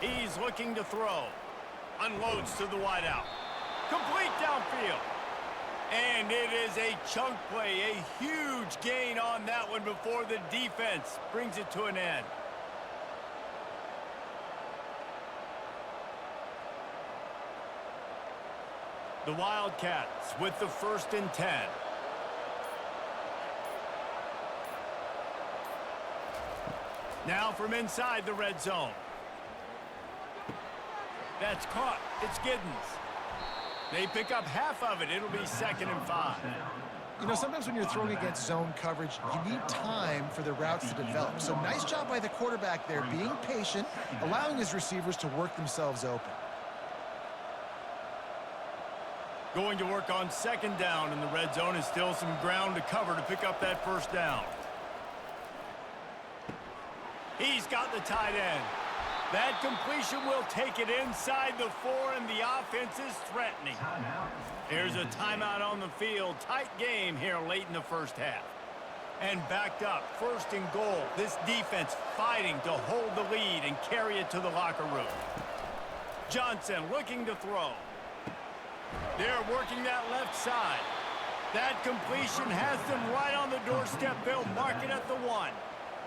He's looking to throw. Unloads to the wideout. Complete downfield. And it is a chunk play, a huge gain on that one before the defense brings it to an end. The Wildcats with the 1st and 10. Now from inside the red zone. That's caught. It's Giddens. They pick up half of it. It'll be 2nd and 5. You know, sometimes when you're throwing against zone coverage, you need time for the routes to develop. So nice job by the quarterback there, being patient, allowing his receivers to work themselves open. Going to work on 2nd down, and the red zone is still some ground to cover to pick up that first down. He's got the tight end. That completion will take it inside the 4, and the offense is threatening. Here's a timeout on the field. Tight game here late in the first half. And backed up, 1st and goal. This defense fighting to hold the lead and carry it to the locker room. Johnson looking to throw. They're working that left side. That completion has them right on the doorstep. They'll mark it at the 1.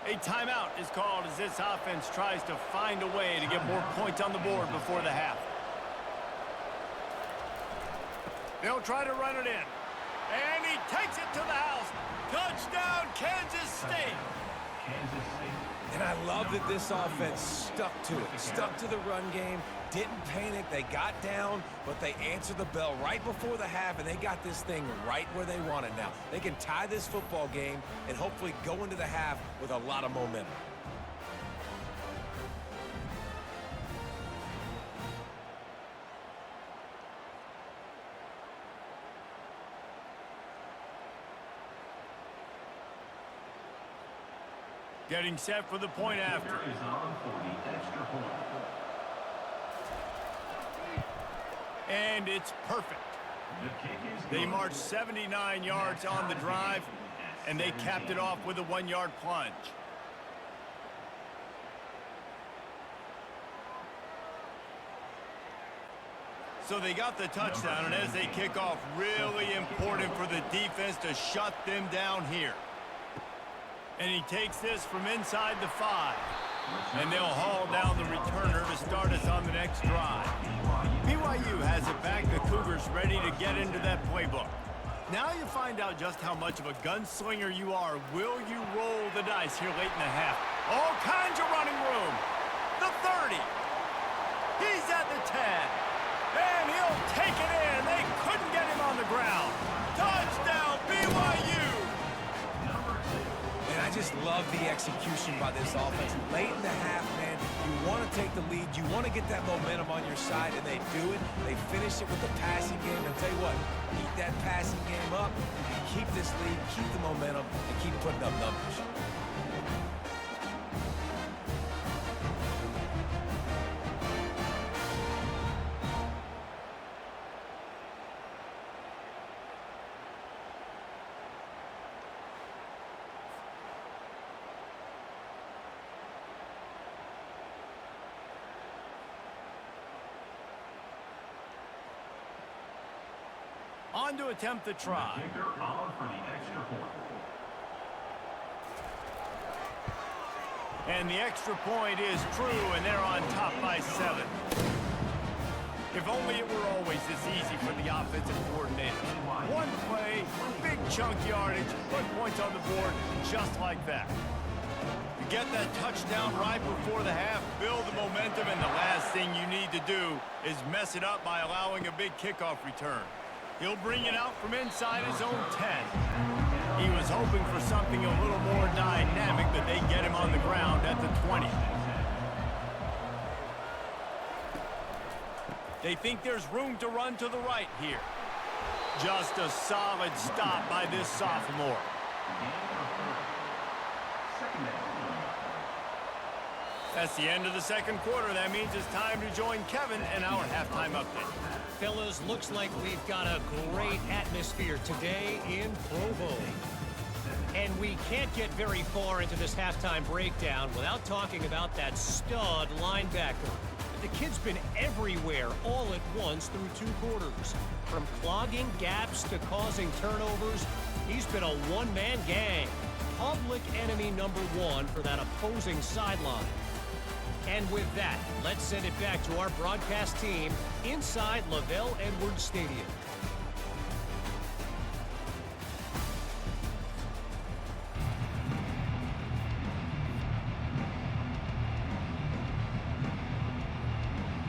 A timeout is called as this offense tries to find a way to get more points on the board before the half. They'll try to run it in. And he takes it to the house. Touchdown, Kansas State. And I love that this offense stuck to it. Stuck to the run game. Didn't panic. They got down, but they answered the bell right before the half, and they got this thing right where they want it now. They can tie this football game and hopefully go into the half with a lot of momentum. Getting set for the point after. And it's perfect. They marched 79 yards on the drive, and they capped it off with a 1-yard plunge. So they got the touchdown, and as they kick off, really important for the defense to shut them down here. And he takes this from inside the 5. And they'll haul down the returner to start us on the next drive. BYU has it back. The Cougars ready to get into that playbook. Now you find out just how much of a gunslinger you are. Will you roll the dice here late in the half? All kinds of running room. The 30. He's at the 10. And he'll take it in. They couldn't get him on the ground. Touchdown, BYU. And I just love the execution by this offense. Late in the half, man, you want to want to take the lead. You want to get that momentum on your side, and they do it. They finish it with the passing game. And I'll tell you what, keep that passing game up, keep this lead, keep the momentum, and keep putting up numbers. On to attempt the try. Kicker on for the extra point. And the extra point is true, and they're on top by 7. If only it were always this easy for the offensive coordinators. One play, big chunk yardage, put points on the board just like that. You get that touchdown right before the half, build the momentum, and the last thing you need to do is mess it up by allowing a big kickoff return. He'll bring it out from inside his own 10. He was hoping for something a little more dynamic, but they get him on the ground at the 20. They think there's room to run to the right here. Just a solid stop by this sophomore. That's the end of the second quarter. That means it's time to join Kevin and our halftime update. Fellas, looks like we've got a great atmosphere today in Provo. And we can't get very far into this halftime breakdown without talking about that stud linebacker. The kid's been everywhere all at once through 2 quarters. From clogging gaps to causing turnovers, he's been a one-man gang. Public enemy number 1 for that opposing sideline. And with that, let's send it back to our broadcast team inside Lavelle Edwards Stadium.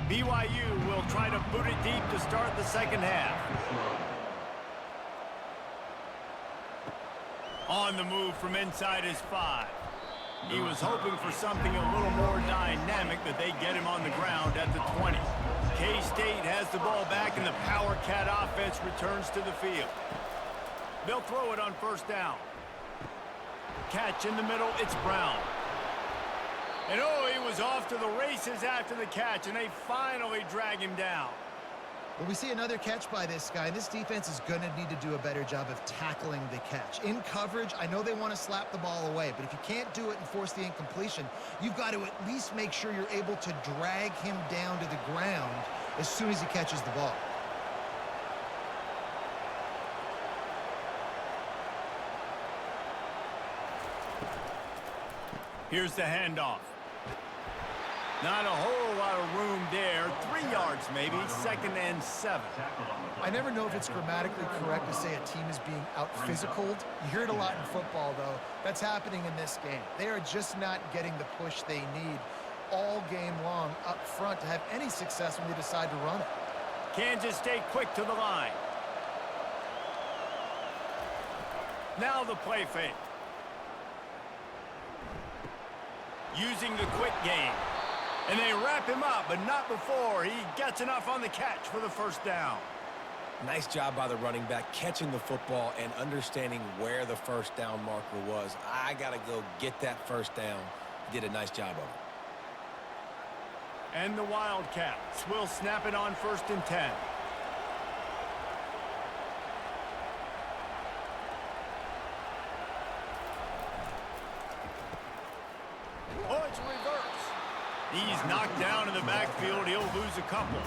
BYU will try to boot it deep to start the second half. On the move from inside his 5. He was hoping for something a little more dynamic, but they get him on the ground at the 20. K-State has the ball back, and the Power Cat offense returns to the field. They'll throw it on first down. Catch in the middle, it's Brown. And oh, he was off to the races after the catch, and they finally drag him down. Well, we see another catch by this guy. This defense is going to need to do a better job of tackling the catch. In coverage, I know they want to slap the ball away, but if you can't do it and force the incompletion, you've got to at least make sure you're able to drag him down to the ground as soon as he catches the ball. Here's the handoff. Not a whole lot of room there. 3 yards maybe, 2nd and 7. I never know if it's grammatically correct to say a team is being out-physicaled. You hear it a lot in football, though. That's happening in this game. They are just not getting the push they need all game long up front to have any success when they decide to run it. Kansas State quick to the line. Now the play fake. Using the quick game. And they wrap him up, but not before he gets enough on the catch for the first down. Nice job by the running back, catching the football and understanding where the first down marker was. I got to go get that first down. He did a nice job of it. And the Wildcats will snap it on 1st and 10. Oh, it's reverse. He's knocked down in the backfield. He'll lose a couple.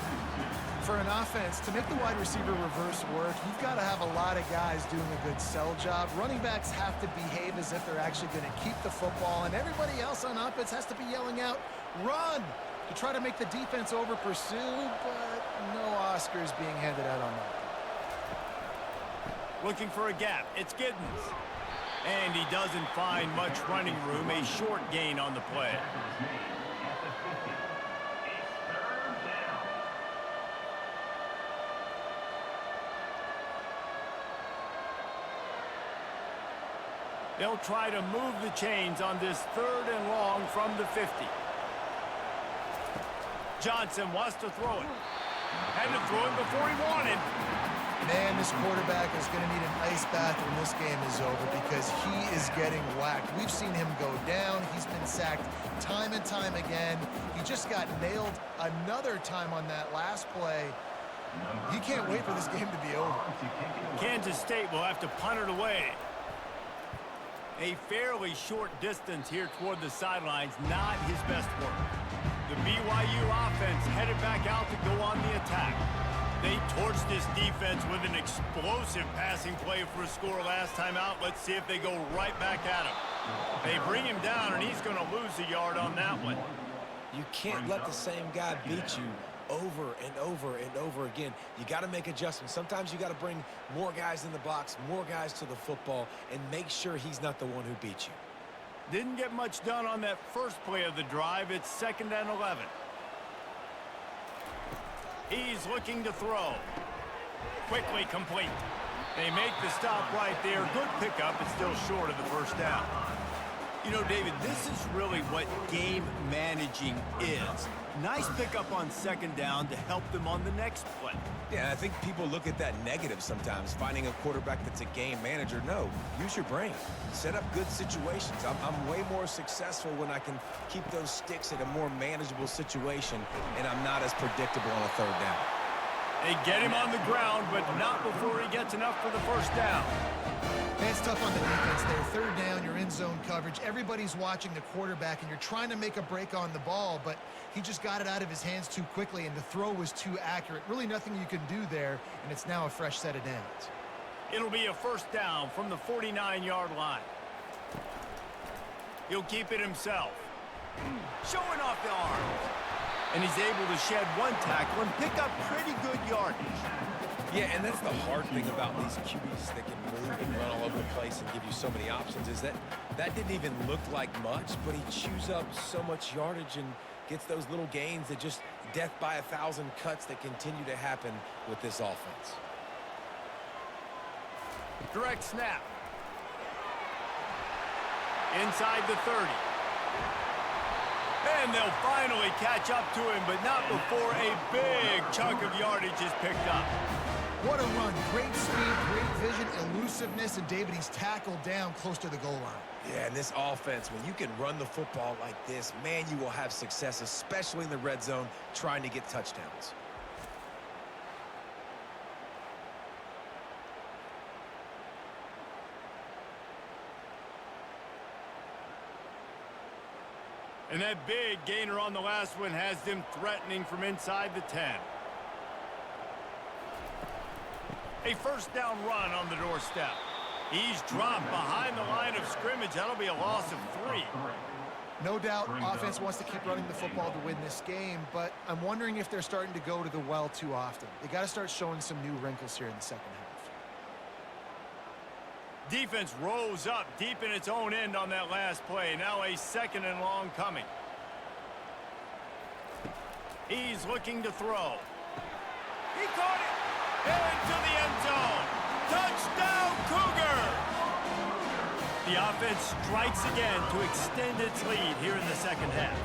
For an offense, to make the wide receiver reverse work, you've got to have a lot of guys doing a good sell job. Running backs have to behave as if they're actually going to keep the football, and everybody else on offense has to be yelling out, run, to try to make the defense over-pursue, but no Oscars being handed out on that. Looking for a gap. It's Giddens. And he doesn't find much running room. A short gain on the play. They'll try to move the chains on this 3rd and long from the 50. Johnson wants to throw it. Had to throw it before he wanted. Man, this quarterback is going to need an ice bath when this game is over because he is getting whacked. We've seen him go down. He's been sacked time and time again. He just got nailed another time on that last play. He can't wait for this game to be over. Kansas State will have to punt it away. A fairly short distance here toward the sidelines, not his best work. The BYU offense headed back out to go on the attack. They torched this defense with an explosive passing play for a score last time out. Let's see if they go right back at him. They bring him down, and he's going to lose a yard on that one. You can't let the same guy beat you over and over and over again. You got to make adjustments. Sometimes you got to bring more guys in the box, more guys to the football, and make sure he's not the one who beat you. Didn't get much done on that first play of the drive. It's 2nd and 11. He's looking to throw. Quickly complete. They make the stop right there. Good pickup. It's still short of the first down. You know, David, this is really what game managing is. Nice pickup on 2nd down to help them on the next play. Yeah, I think people look at that negative sometimes, finding a quarterback that's a game manager. No, use your brain. Set up good situations. I'm way more successful when I can keep those sticks at a more manageable situation, and I'm not as predictable on a 3rd down. They get him on the ground, but not before he gets enough for the first down. Man, it's tough on the defense there. 3rd down, you're in zone coverage. Everybody's watching the quarterback, and you're trying to make a break on the ball, but he just got it out of his hands too quickly, and the throw was too accurate. Really nothing you can do there, and it's now a fresh set of downs. It'll be a first down from the 49-yard line. He'll keep it himself. Showing off the arms. And he's able to shed one tackle and pick up pretty good yardage. Yeah, and that's the hard thing about these QBs that can move and run all over the place and give you so many options is that didn't even look like much, but he chews up so much yardage and gets those little gains that just death by 1,000 cuts that continue to happen with this offense. Direct snap. Inside the 30. And they'll finally catch up to him, but not before a big chunk of yardage is picked up. What a run. Great speed, great vision, elusiveness, and David, he's tackled down close to the goal line. Yeah, and this offense, when you can run the football like this, man, you will have success, especially in the red zone, trying to get touchdowns. And that big gainer on the last one has them threatening from inside the 10. A first down run on the doorstep. He's dropped behind the line of scrimmage. That'll be a loss of 3. No doubt, offense wants to keep running the football to win this game, but I'm wondering if they're starting to go to the well too often. They got to start showing some new wrinkles here in the second half. Defense rose up deep in its own end on that last play. Now a 2nd and long coming. He's looking to throw. He caught it. Into the end zone. Touchdown, Cougar! The offense strikes again to extend its lead here in the second half.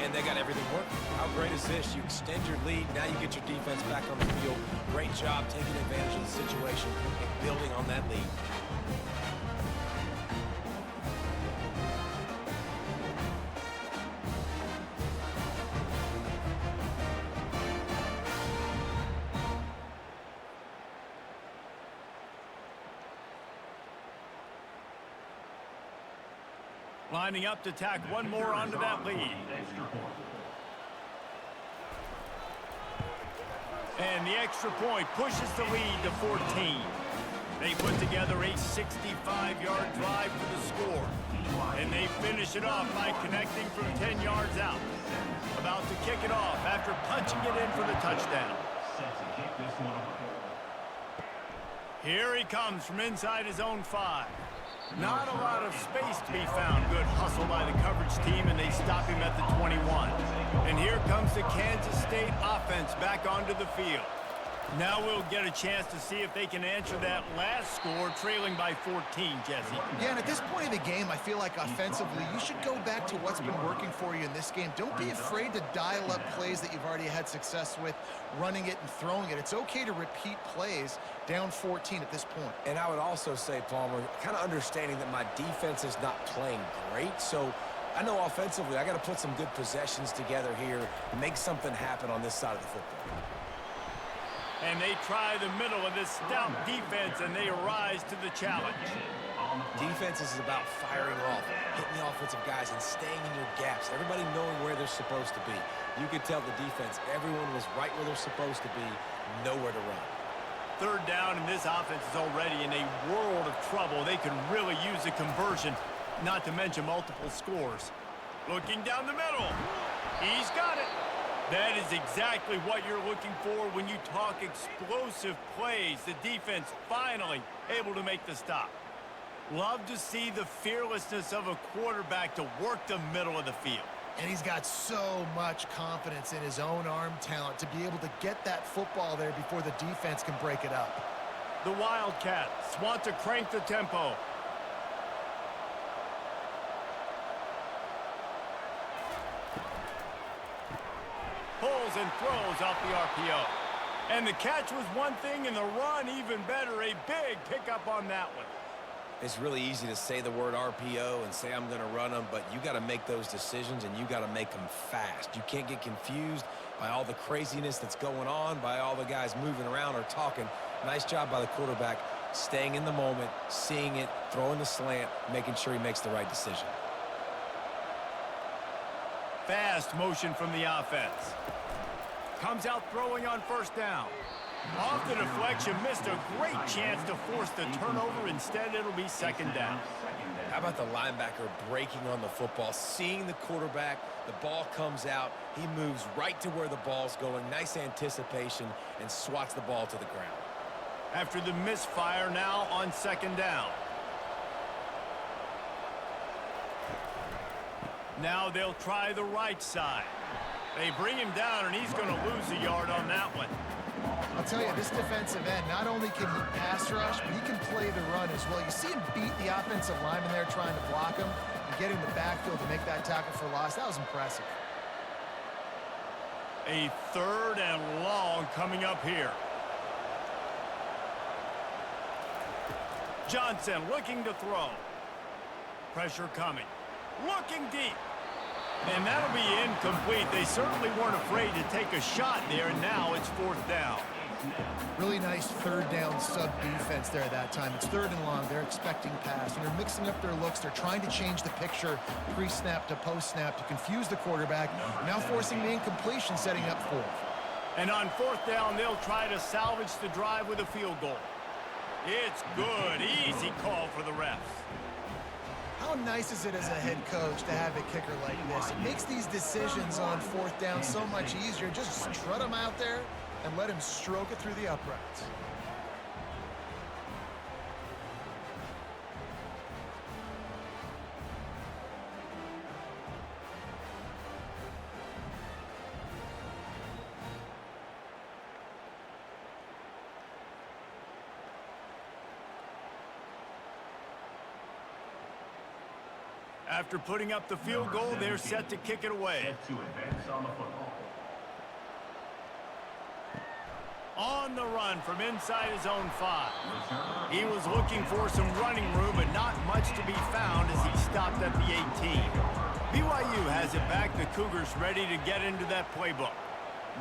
And they got everything working. How great is this? You extend your lead, now you get your defense back on the field. Great job taking advantage of the situation and building on that lead. Lining up to tack one more onto that lead. And the extra point pushes the lead to 14. They put together a 65-yard drive for the score. And they finish it off by connecting from 10 yards out. About to kick it off after punching it in for the touchdown. Here he comes from inside his own 5. Not a lot of space to be found. Good hustle by the coverage team, and they stop him at the 21. And here comes the Kansas State offense back onto the field. Now we'll get a chance to see if they can answer that last score, trailing by 14, Jesse. Yeah, and at this point of the game, I feel like offensively, you should go back to what's been working for you in this game. Don't be afraid to dial up plays that you've already had success with, running it and throwing it. It's okay to repeat plays down 14 at this point. And I would also say, Palmer, kind of understanding that my defense is not playing great, so I know offensively I got to put some good possessions together here, make something happen on this side of the football. And they try the middle of this stout defense, and they rise to the challenge. Defense is about firing off, hitting the offensive guys, and staying in your gaps. Everybody knowing where they're supposed to be. You could tell the defense, everyone was right where they're supposed to be, nowhere to run. Third down, and this offense is already in a world of trouble. They could really use a conversion, not to mention multiple scores. Looking down the middle. He's got it. That is exactly what you're looking for when you talk explosive plays. The defense finally able to make the stop. Love to see the fearlessness of a quarterback to work the middle of the field. And he's got so much confidence in his own arm talent to be able to get that football there before the defense can break it up. The Wildcats want to crank the tempo. Pulls and throws off the RPO. And the catch was one thing, and the run even better. A big pickup on that one. It's really easy to say the word RPO and say I'm going to run them, but you got to make those decisions, and you got to make them fast. You can't get confused by all the craziness that's going on, by all the guys moving around or talking. Nice job by the quarterback, staying in the moment, seeing it, throwing the slant, making sure he makes the right decision. Fast motion from the offense. Comes out throwing on first down. Off the deflection, missed a great chance to force the turnover. Instead, it'll be second down. How about the linebacker breaking on the football, seeing the quarterback, the ball comes out, he moves right to where the ball's going, nice anticipation, and swats the ball to the ground. After the misfire, now on second down. Now they'll try the right side. They bring him down, and he's going to lose a yard on that one. I'll tell you, this defensive end, not only can he pass rush, but he can play the run as well. You see him beat the offensive lineman there trying to block him and get in the backfield to make that tackle for loss. That was impressive. A third and long coming up here. Johnson looking to throw. Pressure coming. Looking deep. And that'll be incomplete. They certainly weren't afraid to take a shot there, and now it's fourth down. Really nice third down sub-defense there that time. It's third and long. They're expecting pass, and they're mixing up their looks. They're trying to change the picture pre-snap to post-snap to confuse the quarterback, now forcing the incompletion, setting up fourth. And on fourth down, they'll try to salvage the drive with a field goal. It's good. Easy call for the refs. How nice is it as a head coach to have a kicker like this? It makes these decisions on fourth down so much easier. Just strut him out there and let him stroke it through the uprights. After putting up the field goal, they're set to kick it away. To advance on the football. On the run from inside his own 5. He was looking for some running room, but not much to be found as he stopped at the 18. BYU has it back. The Cougars ready to get into that playbook.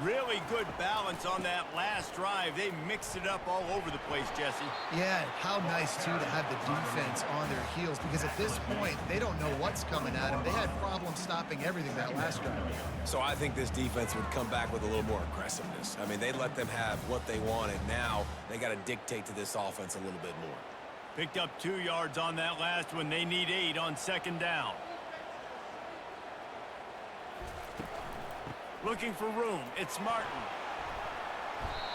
Really good balance on that last drive. They mixed it up all over the place, Jesse. Yeah, how nice, too, to have the defense on their heels, because at this point, they don't know what's coming at them. They had problems stopping everything that last drive. So I think this defense would come back with a little more aggressiveness. I mean, they let them have what they wanted. Now they got to dictate to this offense a little bit more. Picked up 2 yards on that last one. They need 8 on second down. Looking for room. It's Martin.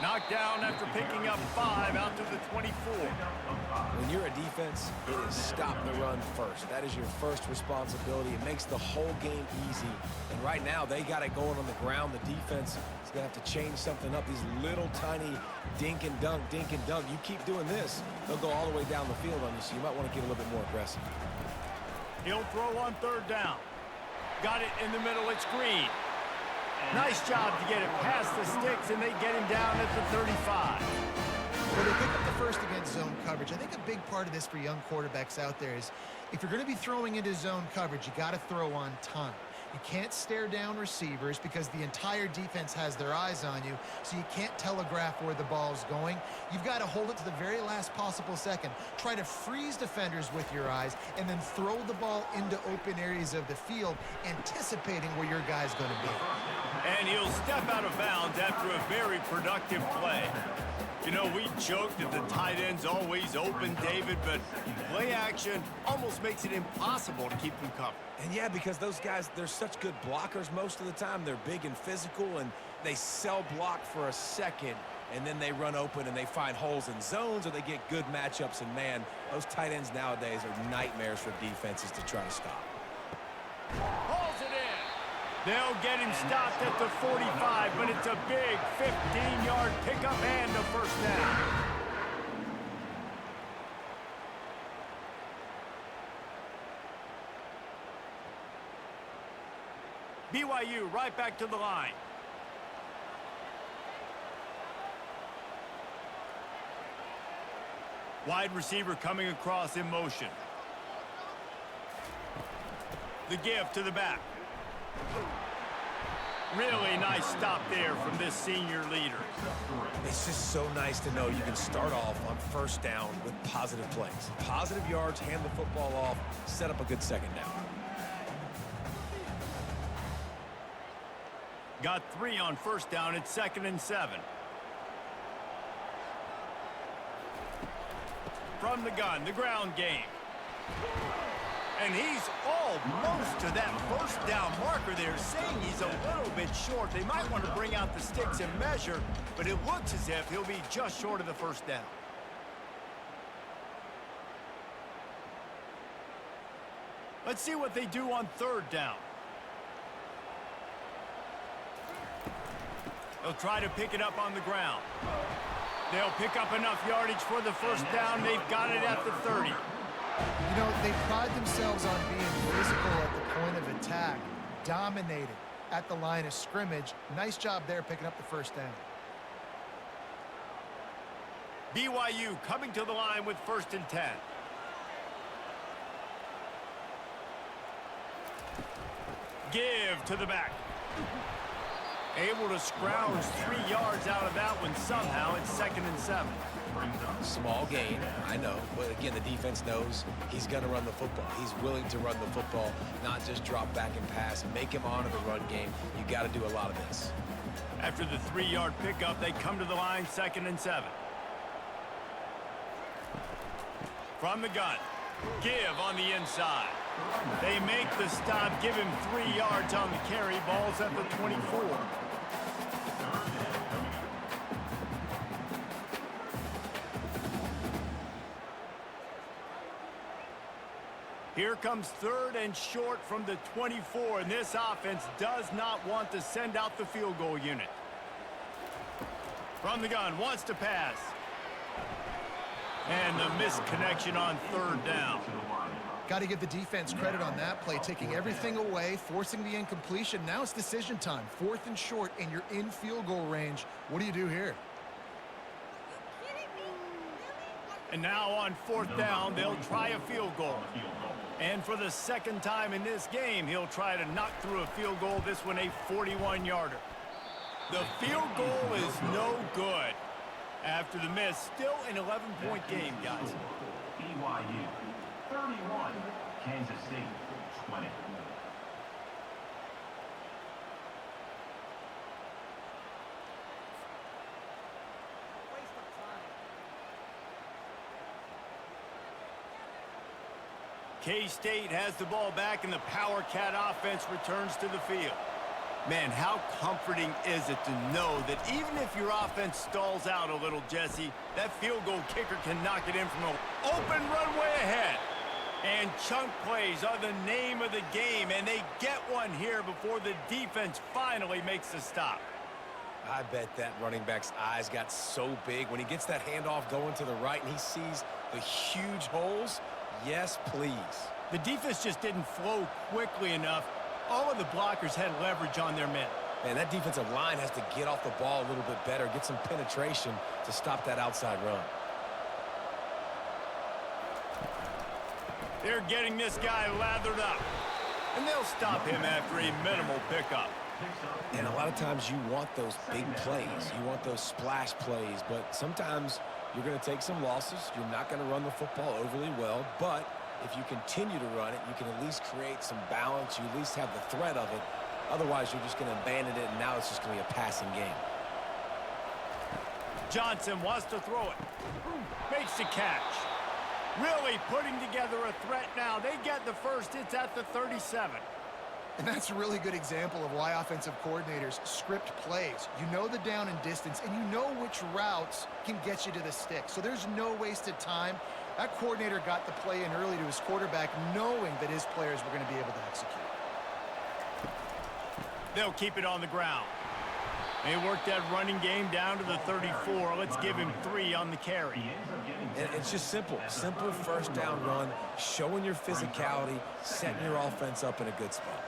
Knocked down after picking up 5 out to the 24. When you're a defense, it is stop the run first. That is your first responsibility. It makes the whole game easy. And right now, they got it going on the ground. The defense is going to have to change something up. These little tiny dink and dunk, dink and dunk. You keep doing this, they'll go all the way down the field on you, so you might want to get a little bit more aggressive. He'll throw on 3rd down. Got it in the middle. It's Green. Nice job to get it past the sticks, and they get him down at the 35. Well, they pick up the first against zone coverage. I think a big part of this for young quarterbacks out there is if you're going to be throwing into zone coverage, you got to throw on time. You can't stare down receivers because the entire defense has their eyes on you, so you can't telegraph where the ball's going. You've got to hold it to the very last possible second. Try to freeze defenders with your eyes and then throw the ball into open areas of the field, anticipating where your guy's going to be. And he'll step out of bounds after a very productive play. You know, we joked that the tight end's always open, David, but play action almost makes it impossible to keep them covered. And yeah, because those guys, they're such good blockers most of the time. They're big and physical, and they sell block for a second, and then they run open and they find holes in zones, or they get good matchups. And man, those tight ends nowadays are nightmares for defenses to try to stop. Hauls it in. They'll get him stopped at the 45, but it's a big 15-yard pickup and a first down. BYU right back to the line. Wide receiver coming across in motion. The give to the back. Really nice stop there from this senior leader. It's just so nice to know you can start off on first down with positive plays. Positive yards, hand the football off, set up a good second down. Got 3 on first down. It's 2nd and 7. From the gun, the ground game. And he's almost to that first down marker there, saying he's a little bit short. They might want to bring out the sticks and measure, but it looks as if he'll be just short of the first down. Let's see what they do on 3rd down. They'll try to pick it up on the ground. They'll pick up enough yardage for the first down. They've got it at the 30. You know, they pride themselves on being physical at the point of attack, dominated at the line of scrimmage. Nice job there picking up the first down. BYU coming to the line with 1st and 10. Give to the back. Able to scrounge 3 yards out of that one somehow. It's 2nd and 7. Small gain, I know, but again, the defense knows he's going to run the football. He's willing to run the football, not just drop back and pass, make him honor the run game. You got to do a lot of this. After the 3-yard pickup, they come to the line, 2nd and 7. From the gun, give on the inside. They make the stop, give him 3 yards on the carry. Ball's at the 24. Here comes 3rd and short from the 24, and this offense does not want to send out the field goal unit. From the gun, wants to pass. And the missed connection on 3rd down. Got to give the defense credit on that play, taking everything away, forcing the incompletion. Now it's decision time. 4th and short, and you're in field goal range. What do you do here? And now on 4th down, they'll try a field goal. And for the 2nd time in this game, he'll try to knock through a field goal, this one a 41-yarder. The field goal is no good. After the miss, still an 11-point game, guys. BYU 31, Kansas State 20. K-State has the ball back, and the Power Cat offense returns to the field. Man, how comforting is it to know that even if your offense stalls out a little, Jesse, that field goal kicker can knock it in from an open runway ahead. And chunk plays are the name of the game, and they get one here before the defense finally makes the stop. I bet that running back's eyes got so big when he gets that handoff going to the right and he sees the huge holes. Yes, please. The defense just didn't flow quickly enough. All of the blockers had leverage on their men. Man, that defensive line has to get off the ball a little bit better, get some penetration to stop that outside run. They're getting this guy lathered up. And they'll stop him after a minimal pickup. And a lot of times you want those big plays. You want those splash plays. But sometimes you're going to take some losses. You're not going to run the football overly well. But if you continue to run it, you can at least create some balance. You at least have the threat of it. Otherwise, you're just going to abandon it, and now it's just going to be a passing game. Johnson wants to throw it. Makes the catch. Really putting together a threat now. They get the first. It's at the 37. And that's a really good example of why offensive coordinators script plays. You know the down and distance, and you know which routes can get you to the stick. So there's no wasted time. That coordinator got the play in early to his quarterback, knowing that his players were going to be able to execute. They'll keep it on the ground. They work that running game down to the 34. Let's give him 3 on the carry. And it's just simple. Simple first down run, showing your physicality, setting your offense up in a good spot.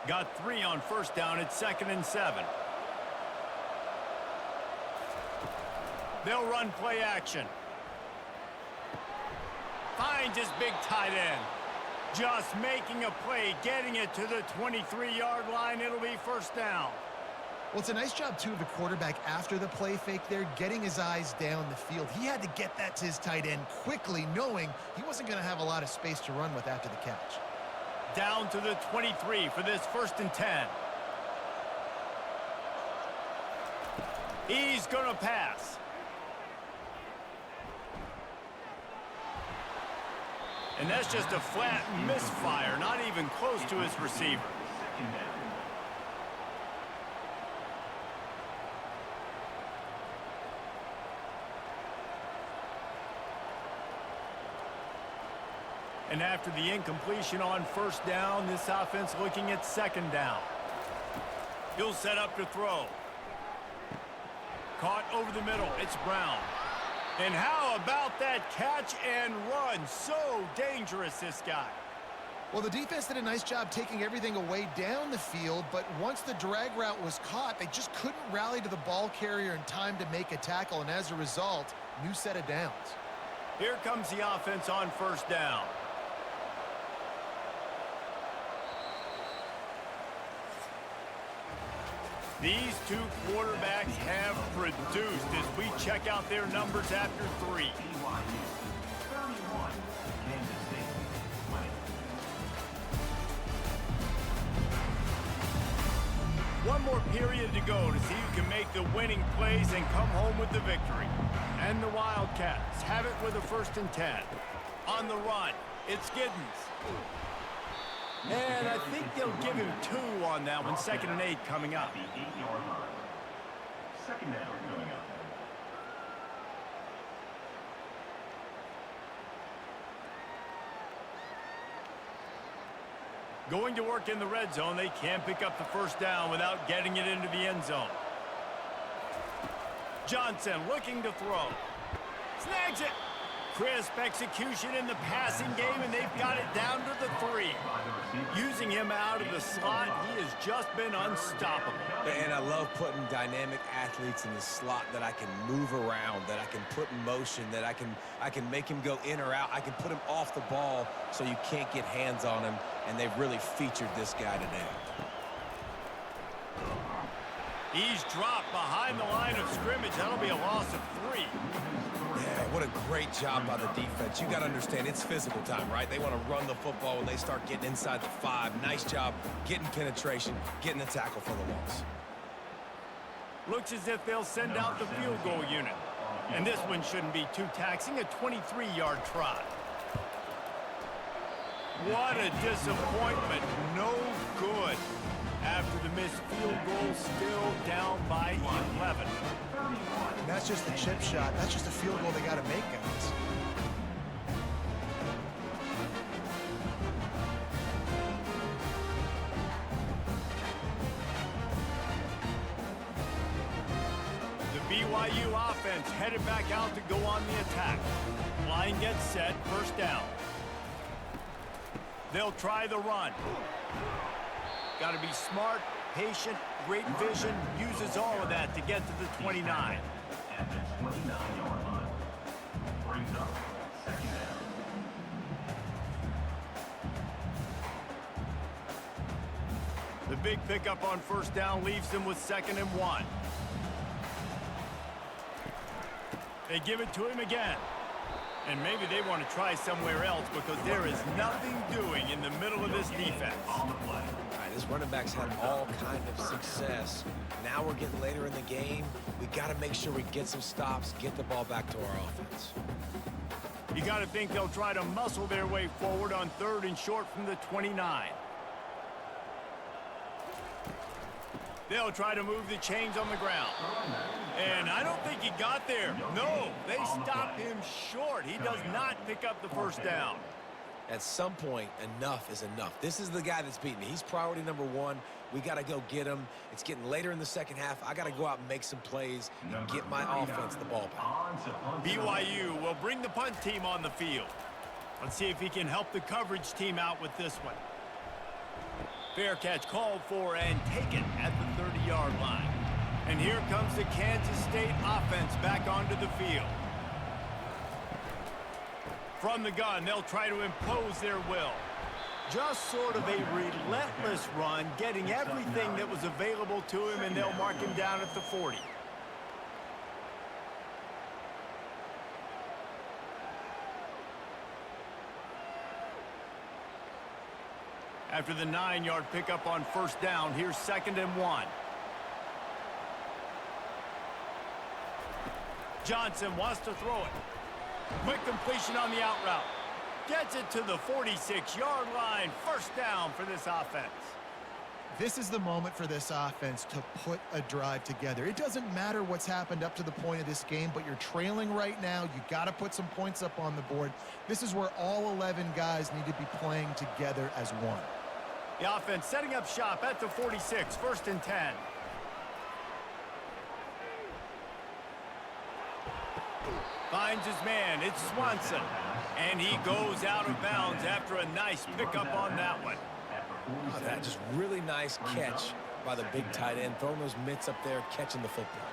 Got 3 on first down. It's 2nd and 7. They'll run play action. Finds his big tight end. Just making a play, getting it to the 23-yard line. It'll be first down. Well, it's a nice job, too, of the quarterback after the play fake there, getting his eyes down the field. He had to get that to his tight end quickly, knowing he wasn't going to have a lot of space to run with after the catch. Down to the 23 for this 1st and 10. He's going to pass. And that's just a flat misfire, not even close to his receiver. And after the incompletion on first down, this offense looking at 2nd down. He'll set up to throw. Caught over the middle. It's Brown. And how about that catch and run? So dangerous, this guy. Well, the defense did a nice job taking everything away down the field, but once the drag route was caught, they just couldn't rally to the ball carrier in time to make a tackle, and as a result, new set of downs. Here comes the offense on first down. These two quarterbacks have produced as we check out their numbers after 3. BYU 31, Kansas State 20. One more period to go to see who can make the winning plays and come home with the victory. And the Wildcats have it with a 1st and 10. On the run, it's Giddens. And I think they'll give him 2 on that one. 2nd and 8 coming up. The 8-yard line. 2nd down coming up. Going to work in the red zone. They can't pick up the first down without getting it into the end zone. Johnson looking to throw. Snags it. Crisp execution in the passing game, and they've got it down to the 3. Using him out of the slot, he has just been unstoppable. And I love putting dynamic athletes in the slot that I can move around, that I can put in motion, that I can make him go in or out. I can put him off the ball so you can't get hands on him, and they've really featured this guy today. He's dropped behind the line of scrimmage. That'll be a loss of 3. Yeah, what a great job by the defense. You got to understand, it's physical time, right? They want to run the football when they start getting inside the 5. Nice job getting penetration, getting the tackle for the loss. Looks as if they'll send out the field goal unit. And this one shouldn't be too taxing, a 23-yard try. What a disappointment. No good. After the missed field goal, still down by 11. And that's just a chip shot. That's just a field goal they got to make, guys. The BYU offense headed back out to go on the attack. Line gets set, first down. They'll try the run. Got to be smart, patient, great vision, uses all of that to get to the 29. At the 29-yard line. Brings up second down. The big pickup on first down leaves them with 2nd and 1. They give it to him again. And maybe they want to try somewhere else because there is nothing doing in the middle of this defense. On the play. All right, this running back's had all kind of success. Now we're getting later in the game. We got to make sure we get some stops, get the ball back to our offense. You got to think they'll try to muscle their way forward on 3rd and short from the 29. They'll try to move the chains on the ground. And I don't think he got there. No, they stopped him short. He does not pick up the first down. At some point, enough is enough. This is the guy that's beating me. He's priority number 1. We got to go get him. It's getting later in the second half. I got to go out and make some plays and get my offense the ball back. BYU will bring the punt team on the field. Let's see if he can help the coverage team out with this one. Fair catch called for and taken at the 30-yard line. And here comes the Kansas State offense back onto the field. From the gun, they'll try to impose their will. Just sort of a relentless run, getting everything that was available to him, and they'll mark him down at the 40. After the 9-yard pickup on first down, here's 2nd and 1. Johnson wants to throw it. Quick completion on the out route. Gets it to the 46-yard line. First down for this offense. This is the moment for this offense to put a drive together. It doesn't matter what's happened up to the point of this game, but you're trailing right now. You got to put some points up on the board. This is where all 11 guys need to be playing together as one. The offense setting up shop at the 46, 1st and 10. Finds his man, it's Swanson. And he goes out of bounds after a nice pickup on that one. Oh, that just really nice catch by the big tight end, throwing those mitts up there, catching the football.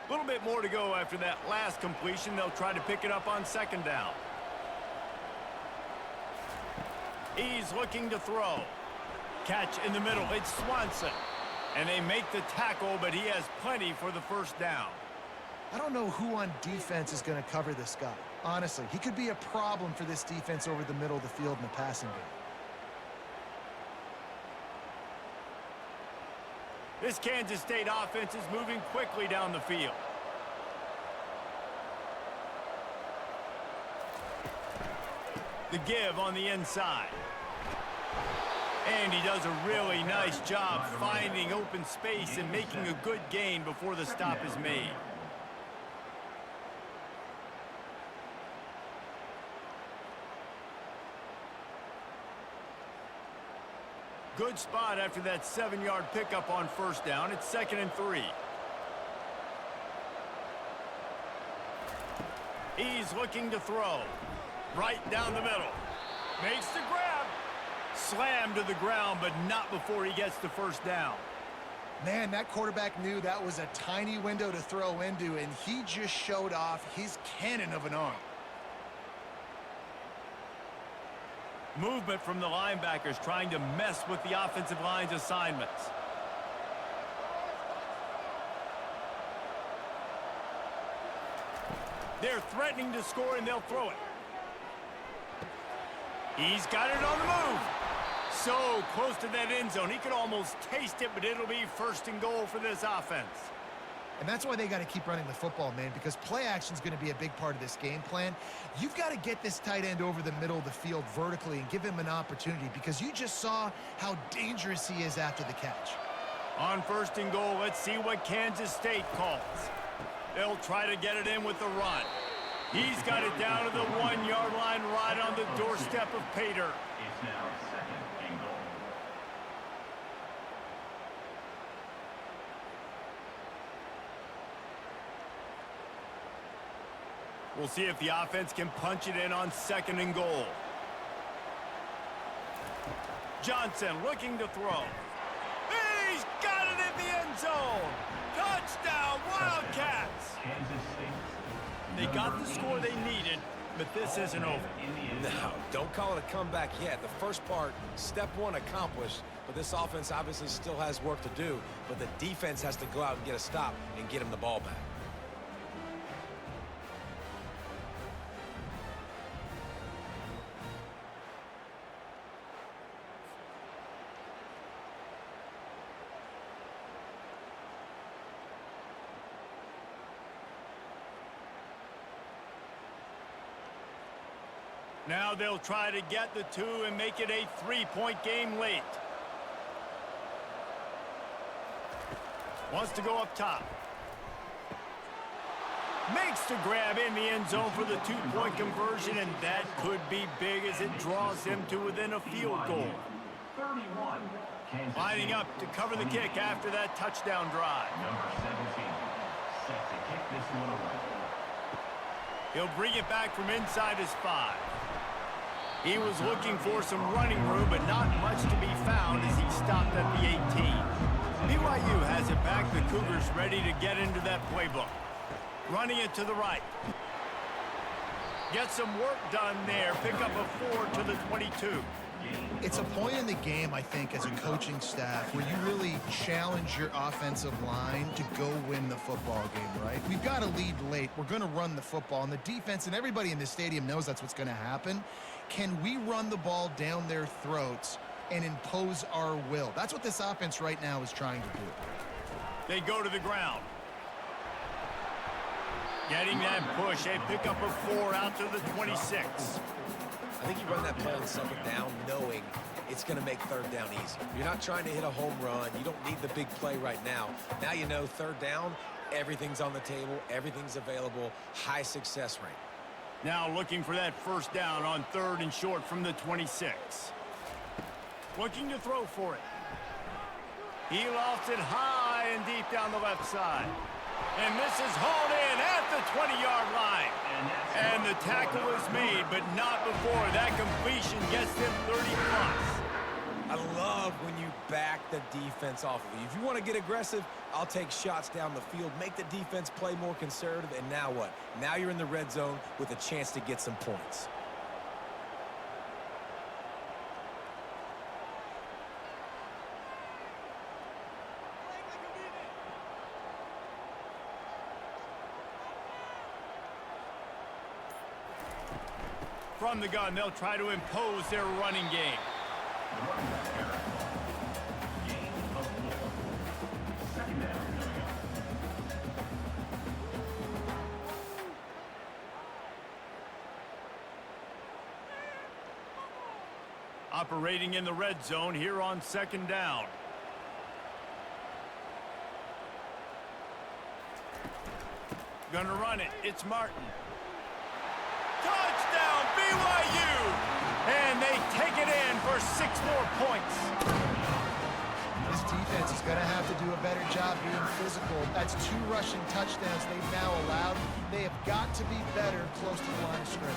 A little bit more to go after that last completion. They'll try to pick it up on 2nd down. He's looking to throw. Catch in the middle. It's Swanson. And they make the tackle, but he has plenty for the first down. I don't know who on defense is going to cover this guy. Honestly, he could be a problem for this defense over the middle of the field in the passing game. This Kansas State offense is moving quickly down the field. The give on the inside. And he does a really nice job finding open space and making a good gain before the stop is made. Good spot after that 7-yard pickup on first down. It's 2nd and 3. He's looking to throw. Right down the middle. Makes the grab. Slammed to the ground, but not before he gets the first down. Man, that quarterback knew that was a tiny window to throw into, and he just showed off his cannon of an arm. Movement from the linebackers trying to mess with the offensive line's assignments. They're threatening to score, and they'll throw it. He's got it on the move. So close to that end zone. He could almost taste it, but it'll be 1st and goal for this offense. And that's why they got to keep running the football, man, because play action is going to be a big part of this game plan. You've got to get this tight end over the middle of the field vertically and give him an opportunity, because you just saw how dangerous he is after the catch. On 1st and goal, let's see what Kansas State calls. They'll try to get it in with the run. He's got it down to the 1-yard line right on the doorstep of Pater. It's now 2nd and goal. We'll see if the offense can punch it in on 2nd and goal. Johnson looking to throw. He's got it in the end zone. Touchdown, Wildcats. Kansas State. They got the score they needed, but this isn't over. No, don't call it a comeback yet. The first part, step one accomplished, but this offense obviously still has work to do, but the defense has to go out and get a stop and get him the ball back. Now they'll try to get the 2 and make it a 3-point game late. Wants to go up top. Makes the grab in the end zone for the 2-point conversion, and that could be big as it draws him to within a field goal. 31. Kansas Lining up to cover the kick after that touchdown drive. Number 17. Set to kick this one away. He'll bring it back from inside his 5. He was looking for some running room, but not much to be found as he stopped at the 18. BYU has it back. The Cougars ready to get into that playbook. Running it to the right. Get some work done there. Pick up a 4 to the 22. It's a point in the game, I think, as a coaching staff where you really challenge your offensive line to go win the football game, right? We've got to lead late. We're going to run the football, and the defense and everybody in the stadium knows that's what's going to happen. Can we run the ball down their throats and impose our will? That's what this offense right now is trying to do. They go to the ground. Getting that push. They pick up a 4 out to the 26. I think you run that play on 2nd down knowing it's going to make 3rd down easy. You're not trying to hit a home run. You don't need the big play right now. Now you know 3rd down, everything's on the table, everything's available, high success rate. Now looking for that 1st down on 3rd and short from the 26. Looking to throw for it. He lofts it high and deep down the left side. And this is hauled in at the 20-yard line. And the tackle is made, but not before that completion gets them 30-plus. I love when you back the defense off of you. If you want to get aggressive, I'll take shots down the field, make the defense play more conservative, and now what? Now you're in the red zone with a chance to get some points. From the gun, they'll try to impose their running game. Gain of 4. 2nd down. Operating in the red zone here on 2nd down. Gonna run it. It's Martin. Touchdown, BYU! And they take it in for 6 more points. This defense is going to have to do a better job being physical. That's 2 rushing touchdowns they've now allowed. They have got to be better close to the line of scrimmage.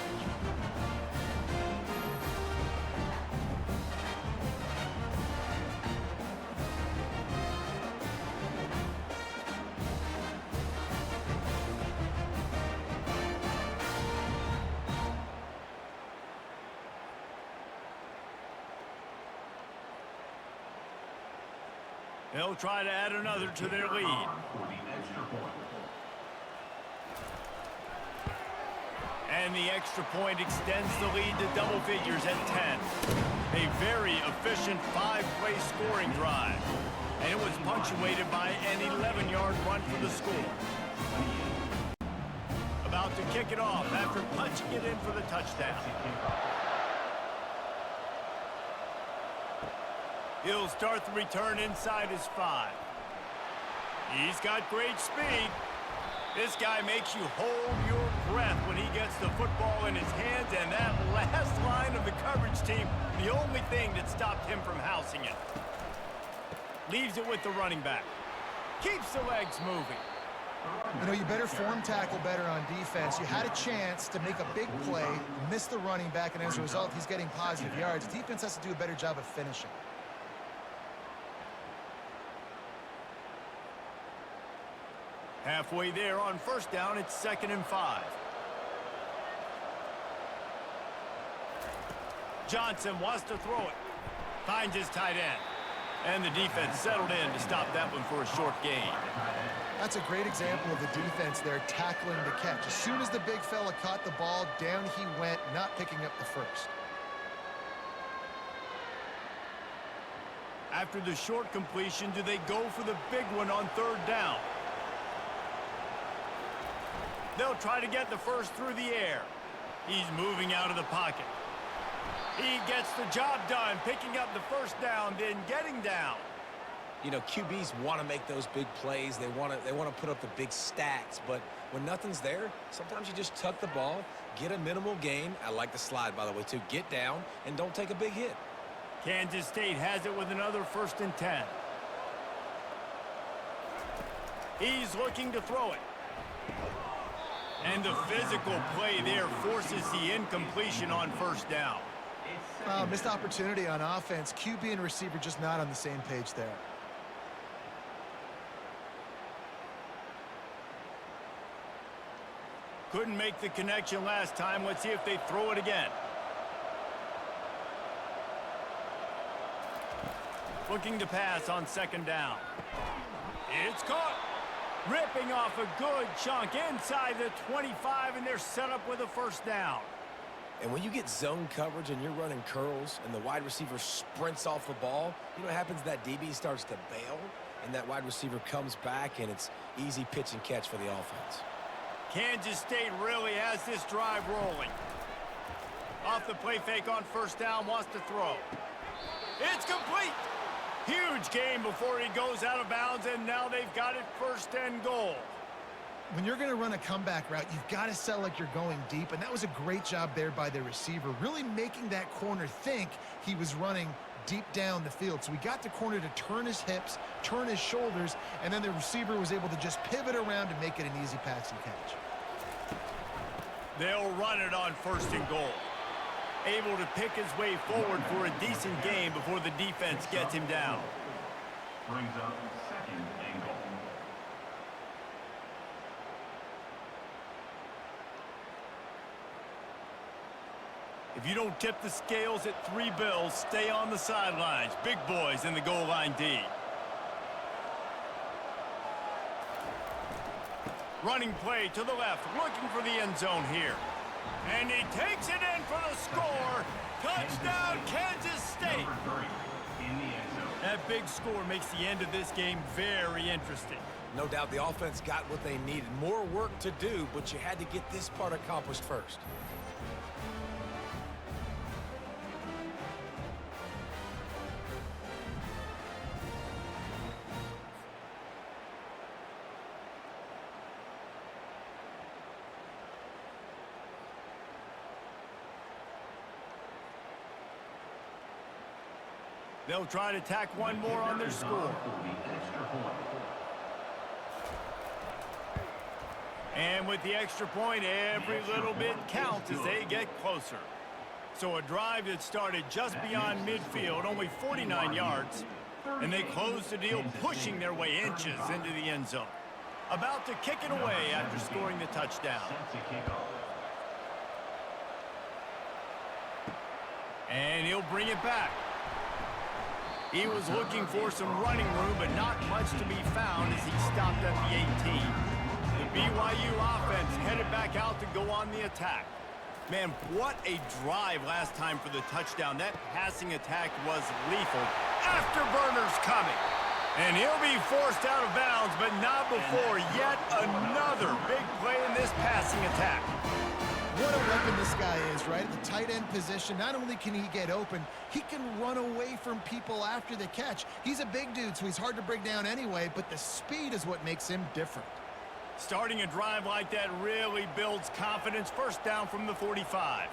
They'll try to add another to their lead. For the extra point. And the extra point extends the lead to double figures at 10. A very efficient 5-play scoring drive. And it was punctuated by an 11-yard run for the score. About to kick it off after punching it in for the touchdown. He'll start the return inside his 5. He's got great speed. This guy makes you hold your breath when he gets the football in his hands, and that last line of the coverage team, the only thing that stopped him from housing it. Leaves it with the running back. Keeps the legs moving. You know, you better form tackle better on defense. You had a chance to make a big play, miss the running back, and as a result, he's getting positive yards. Defense has to do a better job of finishing. Halfway there on first down, it's 2nd and 5. Johnson wants to throw it. Finds his tight end. And the defense settled in to stop that one for a short gain. That's a great example of the defense there tackling the catch. As soon as the big fella caught the ball, down he went, not picking up the first. After the short completion, do they go for the big one on 3rd down? They'll try to get the first through the air. He's moving out of the pocket. He gets the job done, picking up the first down, then getting down. You know, QBs want to make those big plays. They want to put up the big stats. But when nothing's there, sometimes you just tuck the ball, get a minimal gain. I like the slide, by the way, too. Get down and don't take a big hit. Kansas State has it with another 1st and 10. He's looking to throw it. And the physical play there forces the incompletion on 1st down. Missed opportunity on offense. QB and receiver just not on the same page there. Couldn't make the connection last time. Let's see if they throw it again. Looking to pass on 2nd down. It's caught. Ripping off a good chunk inside the 25, and they're set up with a 1st down. And when you get zone coverage and you're running curls and the wide receiver sprints off the ball, you know what happens? That DB starts to bail, and that wide receiver comes back, and it's easy pitch and catch for the offense. Kansas State really has this drive rolling. Off the play fake on 1st down, wants to throw. It's complete. Huge gain before he goes out of bounds, and now they've got it 1st and goal. When you're going to run a comeback route, you've got to sell like you're going deep, and that was a great job there by the receiver, really making that corner think he was running deep down the field. So we got the corner to turn his hips, turn his shoulders, and then the receiver was able to just pivot around and make it an easy pass and catch. They'll run it on 1st and goal. Able to pick his way forward for a decent gain before the defense gets him down. Brings up 2nd and goal. If you don't tip the scales at 3 bills, stay on the sidelines. Big boys in the goal line D. Running play to the left, looking for the end zone here. And he takes it in for the score. Touchdown, Kansas State. Number 3 in the end zone. That big score makes the end of this game very interesting. No doubt the offense got what they needed. More work to do, but you had to get this part accomplished first. They'll try to tack one more on their score. And with the extra point, every little bit counts as they get closer. So a drive that started just beyond midfield, only 49 yards, and they close the deal, pushing their way inches into the end zone. About to kick it away after scoring the touchdown. And he'll bring it back. He was looking for some running room, but not much to be found as he stopped at the 18. The BYU offense headed back out to go on the attack. Man, what a drive last time for the touchdown. That passing attack was lethal. Afterburners coming. And he'll be forced out of bounds, but not before yet another big play in this passing attack. What a weapon this guy is, right? At the tight end position, not only can he get open, he can run away from people after the catch. He's a big dude, so he's hard to bring down anyway, but the speed is what makes him different. Starting a drive like that really builds confidence. First down from the 45.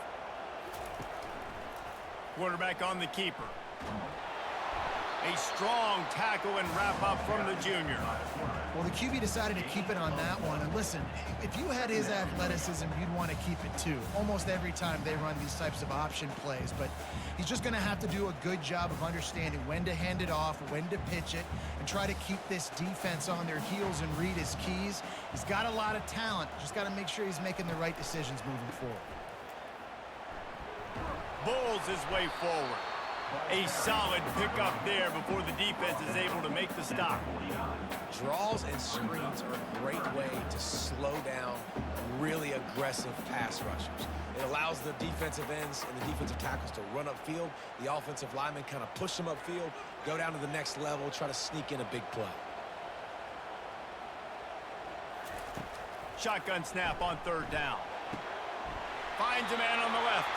Quarterback on the keeper. A strong tackle and wrap up from the junior. Well, the QB decided to keep it on that one. And listen, if you had his athleticism, you'd want to keep it too. Almost every time they run these types of option plays. But he's just going to have to do a good job of understanding when to hand it off, when to pitch it, and try to keep this defense on their heels and read his keys. He's got a lot of talent. Just got to make sure he's making the right decisions moving forward. Bulls his way forward. A solid pickup there before the defense is able to make the stop. Draws and screens are a great way to slow down really aggressive pass rushers. It allows the defensive ends and the defensive tackles to run upfield. The offensive linemen kind of push them upfield, go down to the next level, try to sneak in a big play. Shotgun snap on third down. Finds a man on the left.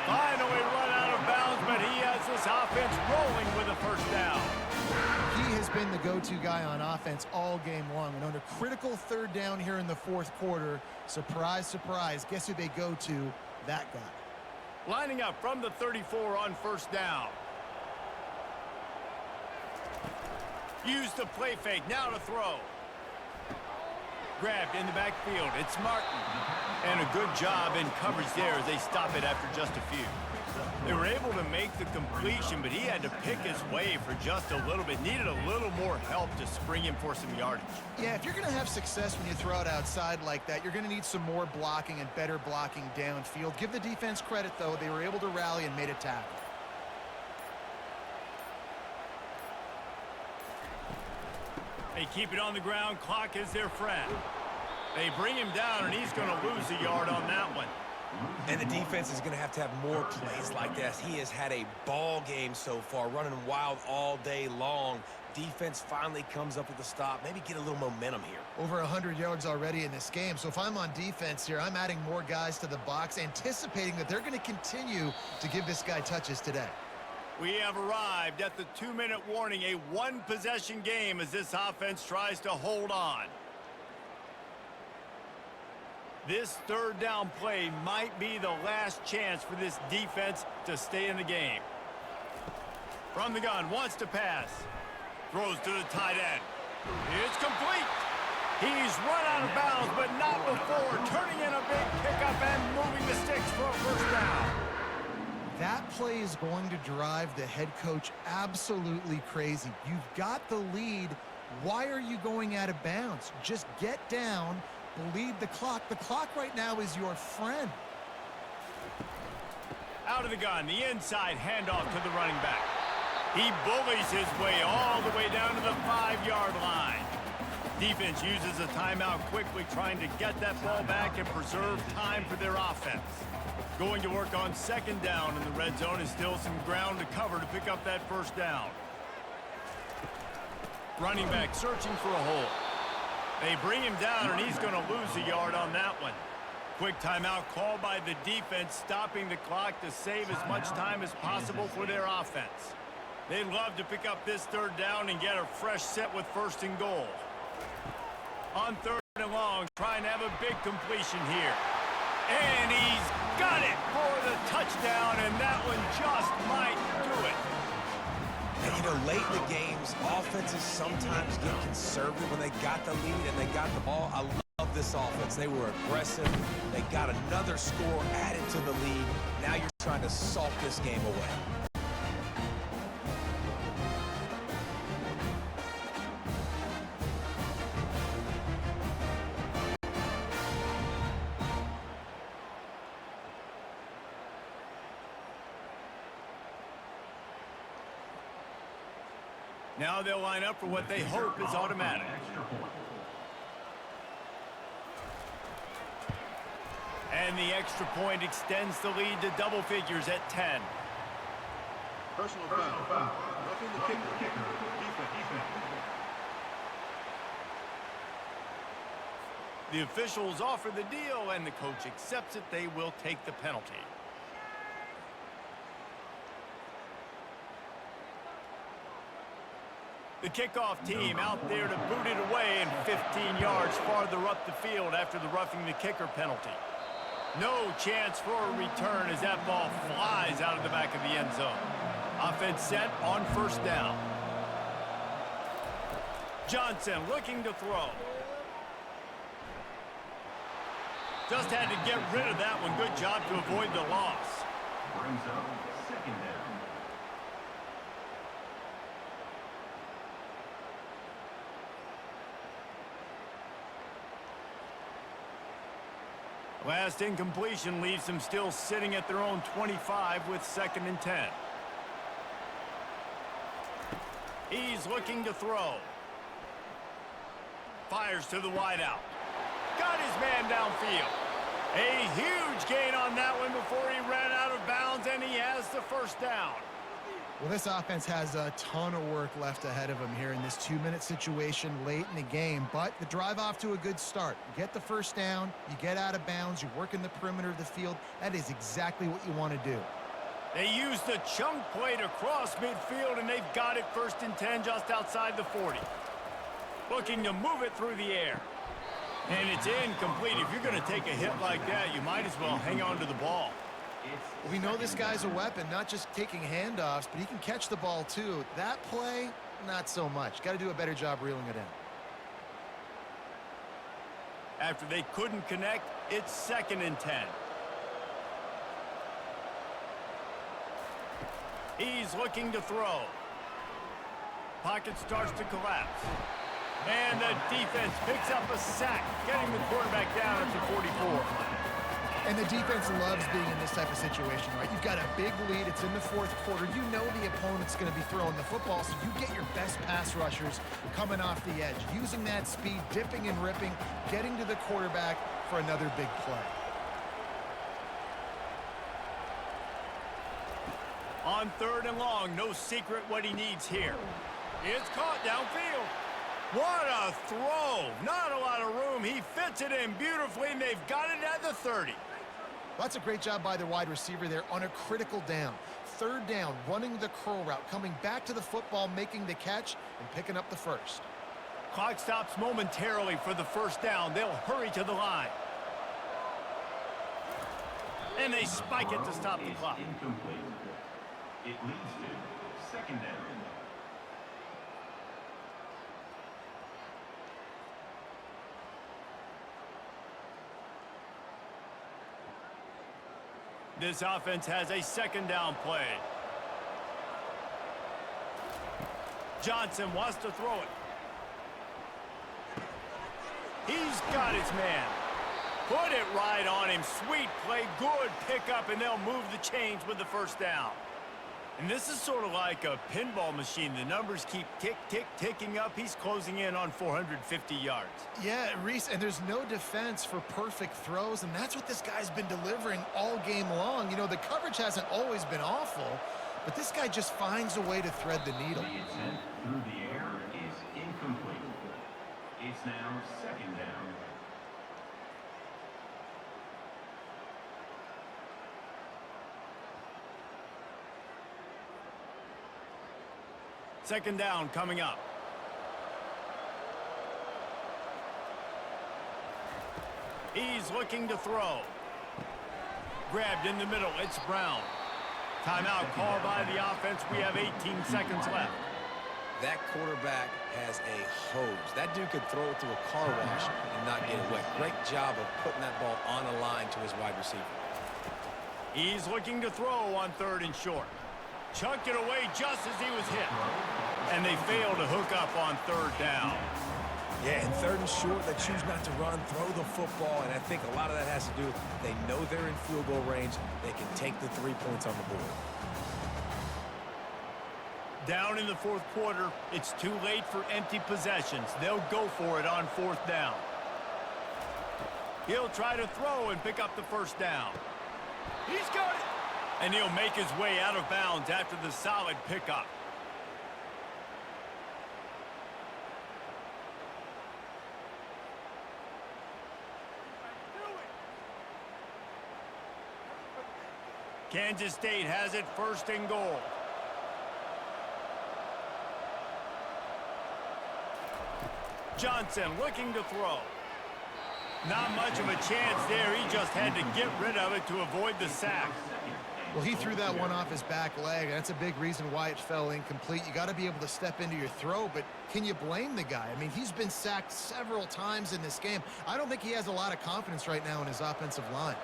Finally run out of bounds, but he has this offense rolling with a first down. He has been the go-to guy on offense all game long. And on a critical third down here in the fourth quarter, surprise, surprise, guess who they go to? That guy. Lining up from the 34 on first down. Use the play fake, now to throw. Grabbed in the backfield, it's Martin. And a good job in coverage there as they stop it after just a few. They were able to make the completion, but he had to pick his way for just a little bit. Needed a little more help to spring him for some yardage. Yeah, if you're going to have success when you throw it outside like that, you're going to need some more blocking and better blocking downfield. Give the defense credit, though. They were able to rally and made a tackle. They keep it on the ground. Clock is their friend. They bring him down, and he's going to lose a yard on that one. And the defense is going to have more plays like this. He has had a ball game so far, running wild all day long. Defense finally comes up with a stop. Maybe get a little momentum here. Over 100 yards already in this game. So if I'm on defense here, I'm adding more guys to the box, anticipating that they're going to continue to give this guy touches today. We have arrived at the 2-minute warning, a one-possession game as this offense tries to hold on. This third down play might be the last chance for this defense to stay in the game. From the gun, wants to pass. Throws to the tight end. It's complete. He's run out of bounds, but not before turning in a big pickup and moving the sticks for a first down. That play is going to drive the head coach absolutely crazy. You've got the lead. Why are you going out of bounds? Just get down, bleed the clock. The clock right now is your friend. Out of the gun, the inside handoff to the running back. He bullies his way all the way down to the 5-yard line. Defense uses a timeout quickly, trying to get that ball back and preserve time for their offense. Going to work on second down in the red zone is still some ground to cover to pick up that first down. Running back searching for a hole. They bring him down, and he's going to lose a yard on that one. Quick timeout called by the defense, stopping the clock to save as much time as possible for their offense. They'd love to pick up this third down and get a fresh set with first and goal. On third and long, trying to have a big completion here. And he's got it for the touchdown, and that one just might do it. And, you know, late in the games, offenses sometimes get conservative when they got the lead and they got the ball. I love this offense. They were aggressive. They got another score added to the lead. Now you're trying to salt this game away. Now they'll line up for what they hope is automatic. And the extra point extends the lead to double figures at 10. Personal foul. Roughing the kicker. Defense. The officials offer the deal, and the coach accepts it. They will take the penalty. The kickoff team out there to boot it away and 15 yards farther up the field after the roughing the kicker penalty. No chance for a return as that ball flies out of the back of the end zone. Offense set on first down. Johnson looking to throw. Just had to get rid of that one. Good job to avoid the loss. Brings up second down. Last incompletion leaves them still sitting at their own 25 with 2nd and 10. He's looking to throw. Fires to the wideout. Got his man downfield. A huge gain on that one before he ran out of bounds, and he has the first down. Well, this offense has a ton of work left ahead of them here in this 2-minute situation late in the game, but the drive off to a good start. You get the first down, you get out of bounds, you work in the perimeter of the field. That is exactly what you want to do. They use the chunk play to cross midfield, and they've got it 1st and 10 just outside the 40. Looking to move it through the air. And it's incomplete. If you're going to take a hit like that, you might as well hang on to the ball. We know this guy's a weapon, not just taking handoffs, but he can catch the ball too. That play, not so much. Got to do a better job reeling it in. After they couldn't connect, it's 2nd and 10. He's looking to throw. Pocket starts to collapse. And the defense picks up a sack, getting the quarterback down at the 44. And the defense loves being in this type of situation, right? You've got a big lead. It's in the 4th quarter. You know the opponent's going to be throwing the football, so you get your best pass rushers coming off the edge, using that speed, dipping and ripping, getting to the quarterback for another big play. On 3rd and long, no secret what he needs here. It's caught downfield. What a throw. Not a lot of room. He fits it in beautifully, and they've got it at the 30. That's a great job by the wide receiver there on a critical down. 3rd down, running the curl route, coming back to the football, making the catch, and picking up the first. Clock stops momentarily for the first down. They'll hurry to the line. And they spike it to stop the clock. Incomplete. It leads to second down. This offense has a 2nd down play. Johnson wants to throw it. He's got his man. Put it right on him. Sweet play, good pickup, and they'll move the chains with the first down. And this is sort of like a pinball machine. The numbers keep ticking up. He's closing in on 450 yards. Yeah, Reese, and there's no defense for perfect throws, and that's what this guy's been delivering all game long. You know, the coverage hasn't always been awful, but this guy just finds a way to thread the needle. The attempt through the air is incomplete. It's now second down. Second down coming up. He's looking to throw. Grabbed in the middle. It's Brown. Timeout called by the offense. We have 18 seconds left. That quarterback has a hose. That dude could throw it through a car wash and not get it wet. Great job of putting that ball on a line to his wide receiver. He's looking to throw on 3rd and short. Chunked it away just as he was hit. And they fail to hook up on 3rd down. Yeah, and 3rd and short, they choose not to run, throw the football, and I think a lot of that has to do with they know they're in field goal range. They can take the 3 points on the board. Down in the 4th quarter, it's too late for empty possessions. They'll go for it on 4th down. He'll try to throw and pick up the first down. He's got it. And he'll make his way out of bounds after the solid pickup. Kansas State has it 1st and goal. Johnson looking to throw. Not much of a chance there. He just had to get rid of it to avoid the sack. Well, he threw that one off his back leg. That's a big reason why it fell incomplete. You got to be able to step into your throw, but can you blame the guy? I mean, he's been sacked several times in this game. I don't think he has a lot of confidence right now in his offensive line.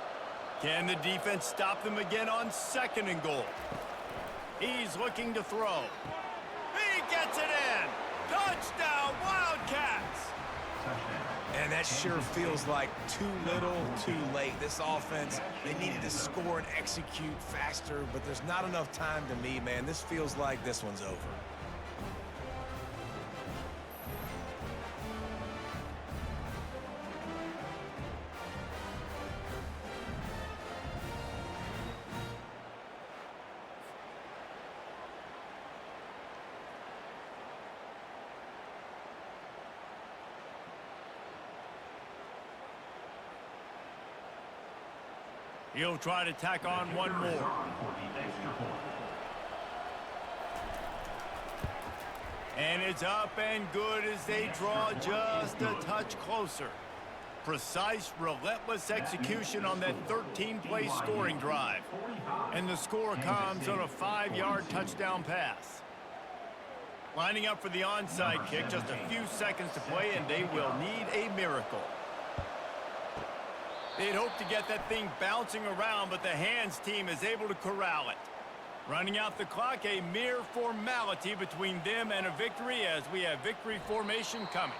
Can the defense stop them again on 2nd and goal? He's looking to throw. He gets it in. Touchdown, Wildcats. And that sure feels like too little, too late. This offense, they needed to score and execute faster, but there's not enough time to me, man. This feels like this one's over. He'll try to tack on one more. And it's up and good as they draw just a touch closer. Precise, relentless execution on that 13-play scoring drive. And the score comes on a 5-yard touchdown pass. Lining up for the onside kick, just a few seconds to play, and they will need a miracle. They'd hope to get that thing bouncing around, but the hands team is able to corral it. Running out the clock, a mere formality between them and a victory as we have victory formation coming.